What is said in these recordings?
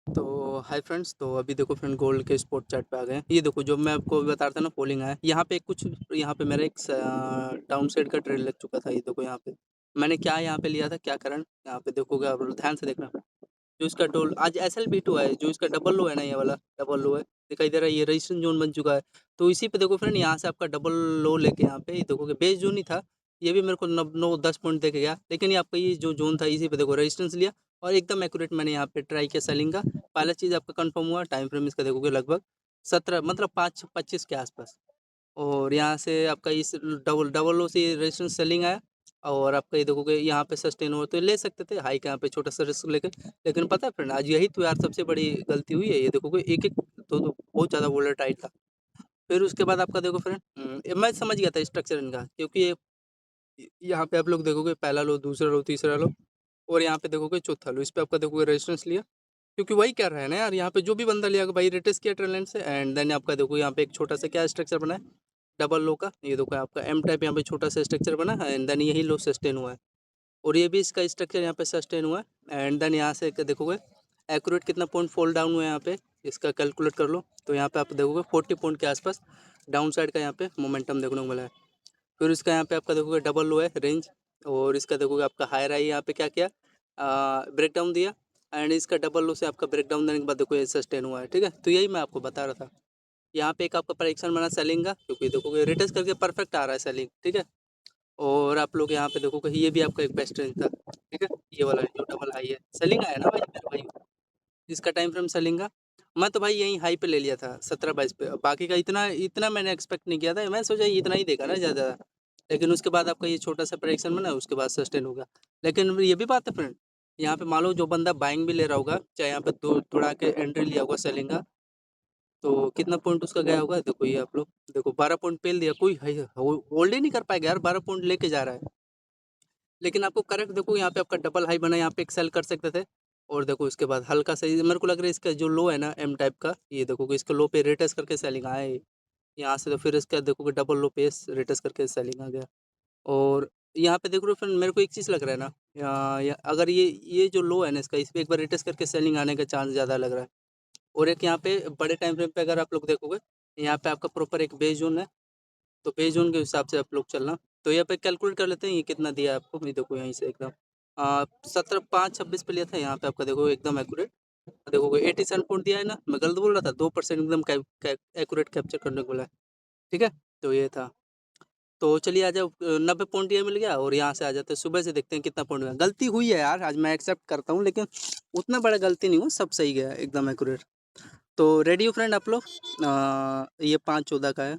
तो hi friends, तो अभी देखो फ्रेंड गोल्ड के स्पॉट चार्ट पे आ गए हैं। ये देखो जो मैं आपको अभी बता रहा था ना, फॉलिंग आया यहाँ पे कुछ। यहाँ पे मेरा एक डाउन साइड का ट्रेड लग चुका था। ये देखो यहाँ पे मैंने क्या यहाँ पे लिया था, क्या कारण यहाँ पे देखोगे आप, ध्यान से देखना। जो इसका डोल आज SL B2 है, जो इसका डबल लो है ना, ये वाला डबल लो है, दिखाई दे रहा है। ये रजिस्ट्रेशन जोन बन चुका है। तो इसी पे देखो फ्रेंड, यहाँ से आपका डबल लो लेके यहाँ पे ये देखोगे बेस जोन ही था। ये भी मेरे को 9-10 पॉइंट देके गया, लेकिन ये आपका ये जो जोन था इसी पे देखो रेजिस्टेंस लिया और एकदम एक्यूरेट मैंने यहाँ पे ट्राई किया सेलिंग का। पहला चीज़ आपका कंफर्म हुआ। टाइम फ्रेम इसका देखोगे लगभग 17 मतलब 5-25 के आसपास। और यहाँ से आपका इस डबल डबल लो से रेजिस्टेंस सेलिंग आया। और आपका ये देखोगे यहाँ पे सस्टेन हुआ, तो ले सकते थे हाई का यहाँ पे छोटा सा रिस्क लेके। लेकिन पता है फ्रेंड, आज यही तो यार सबसे बड़ी गलती हुई है। ये देखोगे एक एक दो बहुत ज़्यादा वोलेटाइल टाइट था। फिर उसके बाद आपका देखो फ्रेंड, मैं समझ गया था स्ट्रक्चर इनका, क्योंकि यहाँ पे आप लोग देखोगे पहला लो, दूसरा लो, तीसरा लो और यहाँ पे देखोगे चौथा लो। इस पे आपका देखोगे रेजिस्टेंस लिया, क्योंकि वही कर रहा है ना यार। यहाँ पे जो भी बंदा लिया भाई, रिटेस्ट किया ट्रेंड लाइन से, एंड देन आपका देखो यहाँ पे एक छोटा सा क्या स्ट्रक्चर बना है डबल लो का। ये देखो आपका एम टाइप यहाँ पे छोटा सा स्ट्रक्चर बना है, एंड देन यही लो सस्टेन हुआ है। और ये भी इसका स्ट्रक्चर यहाँ पे सस्टेन हुआ है। एंड देन यहाँ से देखोगे एक्यूरेट कितना पॉइंट फॉल डाउन हुआ है यहाँ पे, इसका कैलकुलेट कर लो। तो यहाँ पे आप देखोगे 40 पॉइंट के आसपास डाउन साइड का यहाँ पे मोमेंटम देखने को मिला है। फिर इसका यहाँ पे आपका देखोगे डबल लो है रेंज। और इसका देखोगे आपका हायर आई यहाँ पे क्या किया, ब्रेक डाउन दिया। एंड इसका डबल लो से आपका ब्रेक डाउन देने के बाद देखो ये सस्टेन हुआ है। ठीक है, तो यही मैं आपको बता रहा था। यहाँ पे एक आपका परीक्षण बना सेलिंग का, क्योंकि देखोगे रिटेस्ट करके परफेक्ट आ रहा है सेलिंग। ठीक है, और आप लोग यहाँ पे देखोगे ये भी आपका एक बेस्ट रेंज था। ठीक है, ये वाला जो डबल हाई है सेलिंग आया ना भाई मेरे भाई, इसका टाइम फ्रेम सेलिंग का। मैं तो भाई यहीं हाई पे ले लिया था 17-22 पे। बाकी का इतना इतना मैंने एक्सपेक्ट नहीं किया था। मैं सोचा ये इतना ही देगा ना ज़्यादा, लेकिन उसके बाद आपका ये छोटा सा प्रेडिक्शन बना, उसके बाद सस्टेन होगा। लेकिन ये भी बात है फ्रेंड, यहाँ पे मान लो जो बंदा बाइंग भी ले रहा होगा, चाहे यहाँ पे दो थोड़ा के एंट्री लिया होगा सेलिंग का, तो कितना पॉइंट उसका गया होगा देखो। ये आप लोग देखो 12 पॉइंट पेल दिया, कोई होल्ड ही नहीं कर पाएगा यार, 12 पॉइंट लेके जा रहा है। लेकिन आपको करेक्ट देखो यहाँ पे आपका डबल हाई बना, यहाँ पे एक सेल कर सकते थे। और देखो इसके बाद हल्का सा मेरे को लग रहा है इसका जो लो है ना एम टाइप का, ये देखो इसका लो पे रेटस करके सेलिंग आए यहाँ से। तो फिर इसका देखोगे डबल लो पे रेटस करके सेलिंग आ गया। और यहाँ पे देखो फ्रेंड, मेरे को एक चीज़ लग रहा है ना, अगर ये जो लो है ना इसका, इस पर एक बार रेटस करके सेलिंग आने का चांस ज़्यादा लग रहा है। और एक यहाँ पे बड़े टाइम फ्रेम पे अगर आप लोग देखोगे, यहाँ पे आपका प्रॉपर एक बेस जोन है। तो पे जोन के हिसाब से आप लोग चलना। तो यहाँ पे कैलकुलेट कर लेते हैं ये कितना दिया है आपको। ये देखो यहीं से एकदम 17 5 26 पे लिया था, यहाँ पे आपका देखो एकदम एक्यूरेट। देखोगे 87 पॉइंट दिया है ना, मैं गलत बोल रहा था, 2% एकदम एक्यूरेट कैप्चर करने को बोला है। ठीक है, तो ये था। तो चलिए आ जाओ, 90 पॉइंट ये मिल गया और यहाँ से आ जाते हैं सुबह से, देखते हैं कितना पॉइंट हुआ। गलती हुई है यार आज, मैं एक्सेप्ट करता हूँ, लेकिन उतना बड़ा गलती नहीं हुआ, सब सही गया एकदम एक्यूरेट। तो रेडी हो फ्रेंड आप लोग, ये 5-14 का है।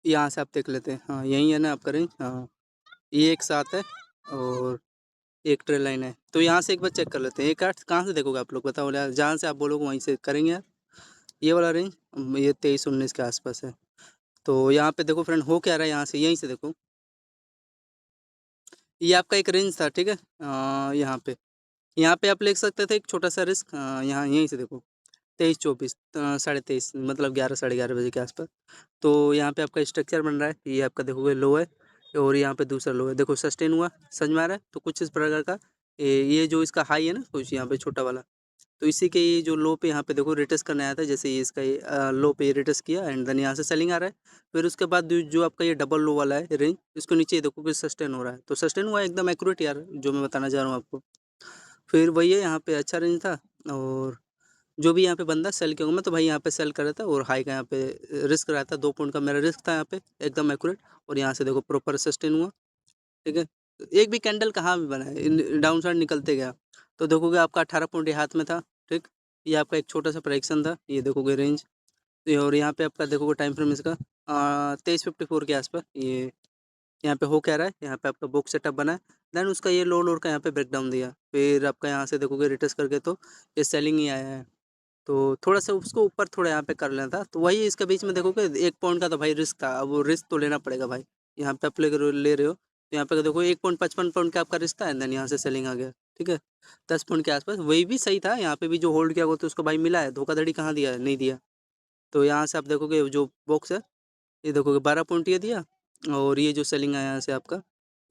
यहाँ से आप देख लेते हैं, हाँ यही है ना आपका रेंज, हाँ ये एक साथ है और एक ट्रेल लाइन है। तो यहाँ से एक बार चेक कर लेते हैं। एक आठ कहाँ से देखोगे आप लोग बताओ यार, जहाँ से आप बोलोगे वहीं से करेंगे यार। ये वाला रेंज ये 23-19 के आसपास है। तो यहाँ पे देखो फ्रेंड हो क्या रहा है, यहाँ से यहीं से देखो, ये आपका एक रेंज था। ठीक है, यहाँ पे आप ले सकते थे एक छोटा सा रिस्क, यहाँ यहीं से देखो 23-24 23:30 मतलब 11 साढ़े 11 बजे के आसपास। तो यहाँ पे आपका स्ट्रक्चर बन रहा है, ये आपका देखोगे लो है और यहाँ पे दूसरा लो है। देखो सस्टेन हुआ, समझ में आ रहा है। तो कुछ इस प्रकार का ये जो इसका हाई है ना कुछ यहाँ पे छोटा वाला, तो इसी के ये जो लो पे यहाँ पे देखो रिटेस्ट करने आया था। जैसे ये इसका ये लो पे रिटेस्ट किया एंड देन यहाँ से सेलिंग आ रहा है। फिर उसके बाद जो आपका ये डबल लो वाला है रेंज, इसको नीचे देखो कि सस्टेन हो रहा है। तो सस्टेन हुआ है एकदम एक्यूरेट यार, जो मैं बताना चाह रहा हूँ आपको। फिर वही है, यहाँ पे अच्छा रेंज था। और जो भी यहाँ पे बंदा सेल किया होगा, मैं तो भाई यहाँ पे सेल कर रहा था। और हाई का यहाँ पे रिस्क रहा था, 2 पॉइंट का मेरा रिस्क था यहाँ पे एकदम एक्यूरेट। और यहाँ से देखो प्रॉपर सस्टेन हुआ। ठीक है, एक भी कैंडल कहाँ भी बना है, डाउन साइड निकलते गया। तो देखोगे आपका 18 पॉइंट हाथ में था। ठीक, ये आपका एक छोटा सा प्रेडिक्शन था, ये देखोगे रेंज। और यहाँ पे आपका देखोगे टाइम फ्रेम इसका 23:54 के आसपास। ये यहाँ पे हो क्या रहा है, यहाँ पे आपका बॉक्स सेटअप बना है। देन उसका ये लो लोड का यहाँ पे ब्रेकडाउन दिया। फिर आपका यहाँ से देखोगे रिटेस्ट करके तो ये सेलिंग ही आया है। तो थोड़ा सा उसको ऊपर थोड़ा यहाँ पे कर लेना था। तो वही इसके बीच में देखोगे 1 पॉइंट का तो भाई रिस्क था। अब वो रिस्क तो लेना पड़ेगा भाई, यहाँ पे आप ले रहे हो। तो यहाँ पे देखो 1.55 पॉइंट का आपका रिस्क था, एंड देन यहाँ से सेलिंग आ गया। ठीक है, 10 पॉइंट के आसपास वही भी सही था। यहाँ पे भी जो होल्ड किया हुआ तो उसको भाई मिला है, धोखाधड़ी कहाँ दिया है, नहीं दिया। तो यहाँ से आप देखोगे जो बॉक्स है, ये देखोगे 12 पॉइंट ये दिया। और ये जो सेलिंग आया यहाँ से आपका,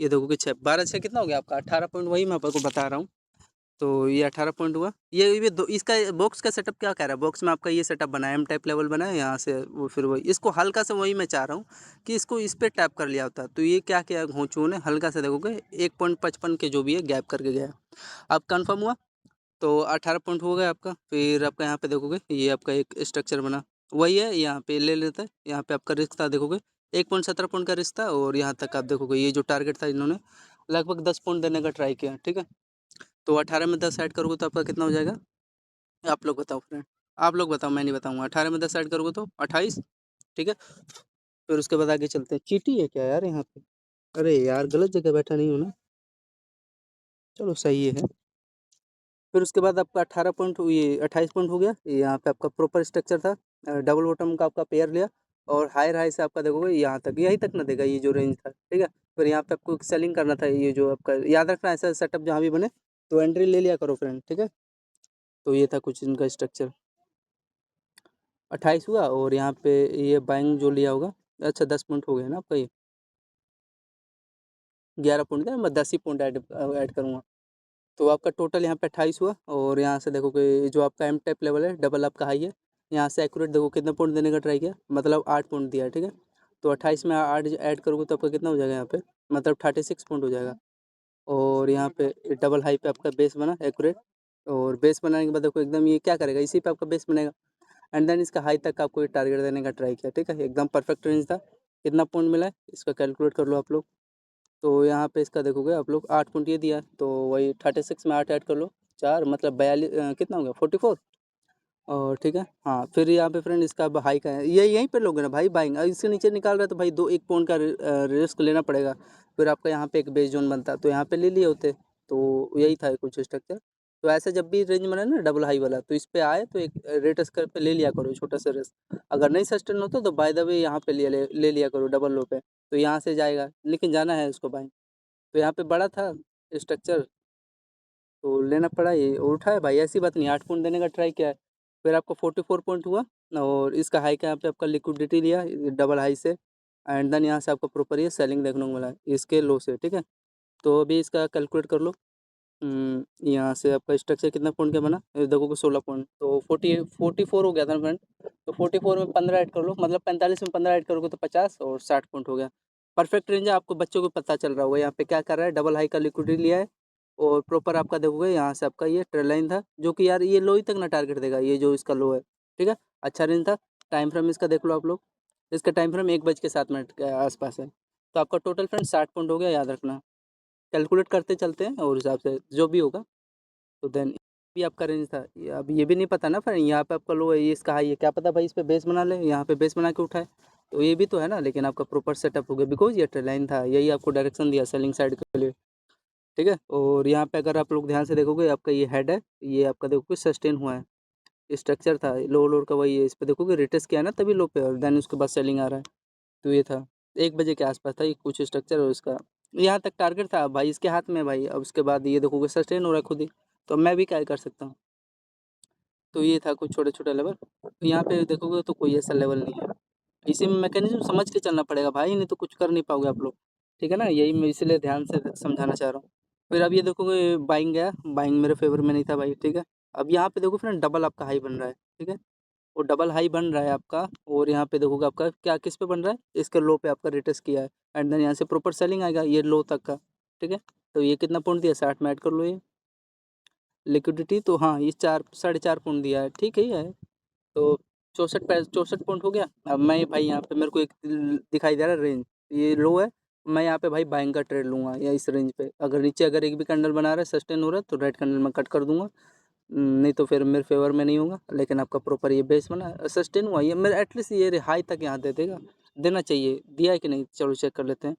ये देखोगे 6 12 6 कितना हो गया आपका 18 पॉइंट, वही मैं आपको बता रहा हूँ। तो ये 18 पॉइंट हुआ। ये दो इसका बॉक्स का सेटअप क्या कह रहा है, बॉक्स में आपका ये सेटपबना है, एम टाइप लेवल बना है, यहाँ से वो फिर वही इसको हल्का सा, वही मैं चाह रहा हूँ कि इसको इस पे टैप कर लिया होता। तो ये क्या किया घोंचू ने, हल्का सा देखोगे 1.55 के जो भी है गैप करके गया। अब कन्फर्म हुआ, तो 18 पॉइंट हो गया आपका। फिर आपका यहाँ पे देखोगे ये आपका एक स्ट्रक्चर बना, वही है, यहाँ पे ले लेता है। यहाँ पे आपका रिस्क था देखोगे 1.17 पॉइंट का रिस्क था, और यहाँ तक आप देखोगे ये जो टारगेट था इन्होंने लगभग 10 पॉइंट देने का ट्राई किया, ठीक है। तो 18 में 10 ऐड करोगे तो आपका कितना हो जाएगा, आप लोग बताओ फ्रेंड, आप लोग बताओ, मैं नहीं बताऊंगा। 18 में 10 ऐड करोगे तो 28, ठीक है। फिर उसके बाद आगे चलते हैं। चीटी है क्या यार यहाँ पे, अरे यार गलत जगह बैठा नहीं हूँ ना, चलो सही है। फिर उसके बाद आपका 18 पॉइंट, ये 28 पॉइंट हो गया। ये यहाँ पे आपका प्रॉपर स्ट्रक्चर था, डबल बॉटम का आपका पेयर लिया, और हायर हाई से आपका देखोगे यहाँ तक, यहीं तक ना देगा ये जो रेंज था, ठीक है। फिर यहाँ पे आपको सेलिंग करना था, ये जो आपका याद रखना, ऐसा सेटअप जहाँ भी बने तो एंट्री ले लिया करो फ्रेंड, ठीक है। तो ये था कुछ इनका स्ट्रक्चर। 28 हुआ, और यहाँ पे ये बाइंग जो लिया होगा, अच्छा 10 पॉइंट हो गया ना आपका, ये 11 पॉइंट का, मैं 10 ही पॉइंट ऐड करूँगा। तो आपका टोटल यहाँ पे 28 हुआ, और यहाँ से देखोगे जो आपका एम टाइप लेवल है, डबल आपका हाई है, यहाँ से एक्यूरेट देखो कितना पॉइंट देने का ट्राई किया, मतलब 8 पॉइंट दिया है, ठीक है। तो 28 में 8 ऐड करोगे तो आपका कितना हो जाएगा यहाँ पे, मतलब 36 पॉइंट हो जाएगा। और यहाँ पे डबल हाई पे आपका बेस बना एक्यूरेट, और बेस बनाने के बाद देखो एकदम ये क्या करेगा, इसी पे आपका बेस बनेगा, एंड देन इसका हाई तक आपको टारगेट देने का ट्राई किया, ठीक है। एकदम परफेक्ट रेंज था। कितना पॉइंट मिला है इसका कैलकुलेट कर लो आप लोग। तो यहाँ पे इसका देखोगे आप लोग 8 पॉइंट ये दिया, तो वही 36 में 8 ऐड कर लो, 4 मतलब 42, कितना हो गया 44, और ठीक है। हाँ फिर यहाँ पे फ्रेंड इसका अब हाई का है, ये यहीं पे लोगे ना भाई बाइंग, इसके नीचे निकाल रहा है तो भाई 1 पॉइंट का रिस्क लेना पड़ेगा। फिर आपका यहाँ पे एक बेस जोन बनता, तो यहाँ पे ले लिए होते। तो यही था कुछ स्ट्रक्चर। तो ऐसे जब भी रेंज बने ना डबल हाई वाला, तो इस पे आए तो एक रेट स्क्वायर पे ले लिया करो छोटा सा रिस्क, अगर नहीं सस्टेन होता तो बाय द वे यहाँ पे ले लिया करो डबल लो पे, तो यहाँ से जाएगा, लेकिन जाना है उसको बाइंग। तो यहाँ पे बड़ा था स्ट्रक्चर, तो लेना पड़ा, ये और उठा है भाई, ऐसी बात नहीं, 8 पॉइंट देने का ट्राई किया है। फिर आपको 44 पॉइंट हुआ, और इसका हाई का यहाँ पे आपका लिक्विडिटी लिया डबल हाई से, एंड देन यहाँ से आपको प्रॉपर ये सेलिंग देखने को मिला है इसके लो से, ठीक है। तो अभी इसका कैलकुलेट कर लो। यहाँ से आपका स्ट्रक्चर कितना पॉइंट का बना, ये देखोगे 16 पॉइंट, तो 44 हो गया था फ्रेंड। तो 44 में 15 ऐड कर लो, मतलब 45 में 15 ऐड करोगे तो 50, और 60 पॉइंट हो गया। परफेक्ट रेंज है, आपको बच्चों को पता चल रहा होगा यहाँ पे क्या कर रहा है, डबल हाई का लिक्विडिटी लिया है, और प्रॉपर आपका देखोगे यहाँ से आपका ये ट्रेड लाइन था, जो कि यार ये लो ही तक ना टारगेट देगा, ये जो इसका लो है, ठीक है। अच्छा रेंज था। टाइम फ्रेम इसका देख लो आप लोग, इसका टाइम फ्रेम 1 बज के 7 मिनट के आसपास है। तो आपका टोटल फ्रेंड 60 पॉइंट हो गया, याद रखना। कैलकुलेट करते चलते हैं, और हिसाब से जो भी होगा। तो देन भी आपका रेंज था, अब ये भी नहीं पता ना फ्रेंड, यहाँ पे आपका लो है, ये इसका हाई है, क्या पता भाई इस पे बेस बना ले, यहाँ पे बेस बना के उठाए, तो ये भी तो है ना। लेकिन आपका प्रॉपर सेटअप हो गया, बिकॉज ये ट्रेड लाइन था, यही आपको डायरेक्शन दिया सेलिंग साइड के लिए, ठीक है। और यहाँ पे अगर आप लोग ध्यान से देखोगे, आपका ये हेड है, ये आपका देखोगे सस्टेन हुआ है, स्ट्रक्चर था लो लोड का, वही है, इस पे देखोगे रिटेस्ट किया है ना तभी लो पे, और देन उसके बाद सेलिंग आ रहा है। तो ये था 1 बजे के आसपास था ये कुछ स्ट्रक्चर, और उसका यहाँ तक टारगेट था भाई, इसके हाथ में भाई। अब उसके बाद ये देखोगे सस्टेन हो रहा है खुद ही, तो मैं भी क्या कर सकता हूँ। तो ये था कुछ छोटे छोटे लेवल, तो यहाँ पे देखोगे तो कोई ऐसा लेवल नहीं है। इसी में मैकेनिज्म समझ के चलना पड़ेगा भाई, नहीं तो कुछ कर नहीं पाओगे आप लोग, ठीक है ना। यही मैं इसलिए ध्यान से समझाना चाह रहा हूँ। फिर अब ये देखोगे बाइंग गया, बाइंग मेरे फेवर में नहीं था भाई, ठीक है। अब यहाँ पे देखो फ्रेंड डबल आपका हाई बन रहा है, ठीक है। वो डबल हाई बन रहा है आपका, और यहाँ पे देखोगे आपका क्या किस पे बन रहा है, इसके लो पे आपका रिटेस्ट किया है, एंड देन यहाँ से प्रॉपर सेलिंग आएगा ये लो तक का, ठीक है। तो ये कितना पॉइंट दिया, 60 में ऐड कर लो ये लिक्विडिटी, तो हाँ ये 4 साढ़े 4 पॉइंट दिया है, ठीक ही है। तो 64 पॉइंट हो गया। अब मैं भाई यहाँ पे मेरे को एक दिखाई दे रहा है रेंज, ये लो है, मैं यहाँ पे भाई बाइंग का ट्रेड लूँगा या इस रेंज पे, अगर नीचे अगर एक भी कैंडल बना रहा है सस्टेन हो रहा है तो रेड कैंडल में कट कर दूंगा, नहीं तो फिर मेरे फेवर में नहीं होगा। लेकिन आपका प्रॉपर ये बेस बना सस्टेन हुआ, ये मेरे एटलीस्ट ये हाई तक यहाँ दे देगा, देना चाहिए, दिया है कि नहीं चलो चेक कर लेते हैं।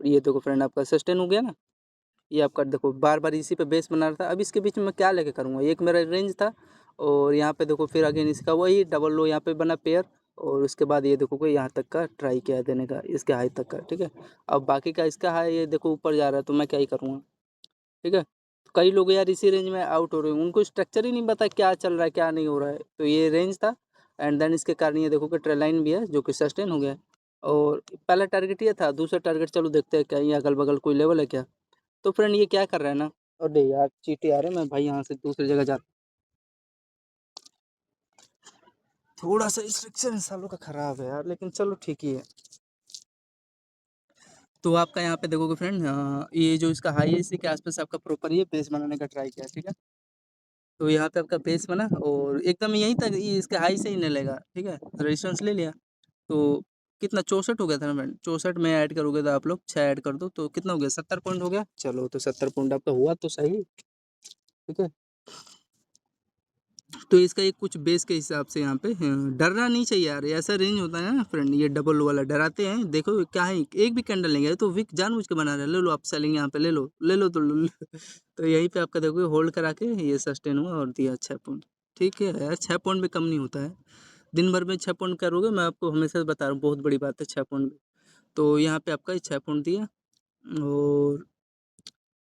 ये देखो फ्रेंड आपका सस्टेन हो गया ना, ये आपका देखो बार बार इसी पे बेस बना रहा था। अब इसके बीच में मैं क्या लेके करूँगा, एक मेरा रेंज था, और यहाँ पे देखो फिर अगेन इसका वही डबल लो यहाँ पे बना पेयर, और उसके बाद ये देखो कि यहाँ तक का ट्राई किया है देने का, इसके हाई तक का, ठीक है। अब बाकी का इसका हाई ये देखो ऊपर जा रहा है, तो मैं क्या ही करूँगा, ठीक है। तो कई लोग यार इसी रेंज में आउट हो रहे हैं, उनको स्ट्रक्चर ही नहीं पता क्या चल रहा है क्या नहीं हो रहा है। तो ये रेंज था, एंड देन इसके कारण ये देखो कि ट्रेल लाइन भी है जो कि सस्टेन हो गया है। और पहला टारगेट ये था, दूसरा टारगेट चलो देखते हैं क्या ये अगल बगल कोई लेवल है क्या। तो फ्रेंड ये क्या कर रहा है ना, अरे यार चींटी आ रहे, मैं भाई यहाँ से दूसरी जगह जा। थोड़ा सा इंस्ट्रक्शन सालों का खराब है यार, लेकिन चलो ठीक ही है। तो आपका यहाँ पे देखोगे फ्रेंड, ये जो इसका हाई है इसी के आसपास आपका प्रॉपर ये बेस बनाने का ट्राई किया, ठीक है। तो यहाँ पे आपका बेस बना और एकदम यहीं तक ये इसके हाई से ही नहीं लेगा, ठीक है। रेजिस्टेंस ले लिया तो कितना 64 हो गया था ना फ्रेंड, 64 में ऐड करोगे तो आप लोग 6 ऐड कर दो तो कितना हो गया, 70 पॉइंट हो गया। चलो तो 70 पॉइंट आपका हुआ तो सही, ठीक है। तो इसका एक कुछ बेस के हिसाब से यहाँ पे डरना नहीं चाहिए यार, ऐसा रेंज होता है ना फ्रेंड, ये डबल वाला डराते हैं। देखो क्या है, एक भी कैंडल नहीं गया तो विक जानबूझ के बना रहे हैं। ले लो आप सेलिंग यहाँ पे, ले लो ले लो तो लो। तो यहीं पे आपका देखो होल्ड करा के ये सस्टेन हुआ और दिया 6 पॉइंट, ठीक है यार। 6 पॉइंट भी कम नहीं होता है, दिन भर में 6 पॉइंट करोगे, मैं आपको हमेशा बता रहा हूँ बहुत बड़ी बात है 6 पॉइंट। तो यहाँ पे आपका 6 पॉइंट दिया और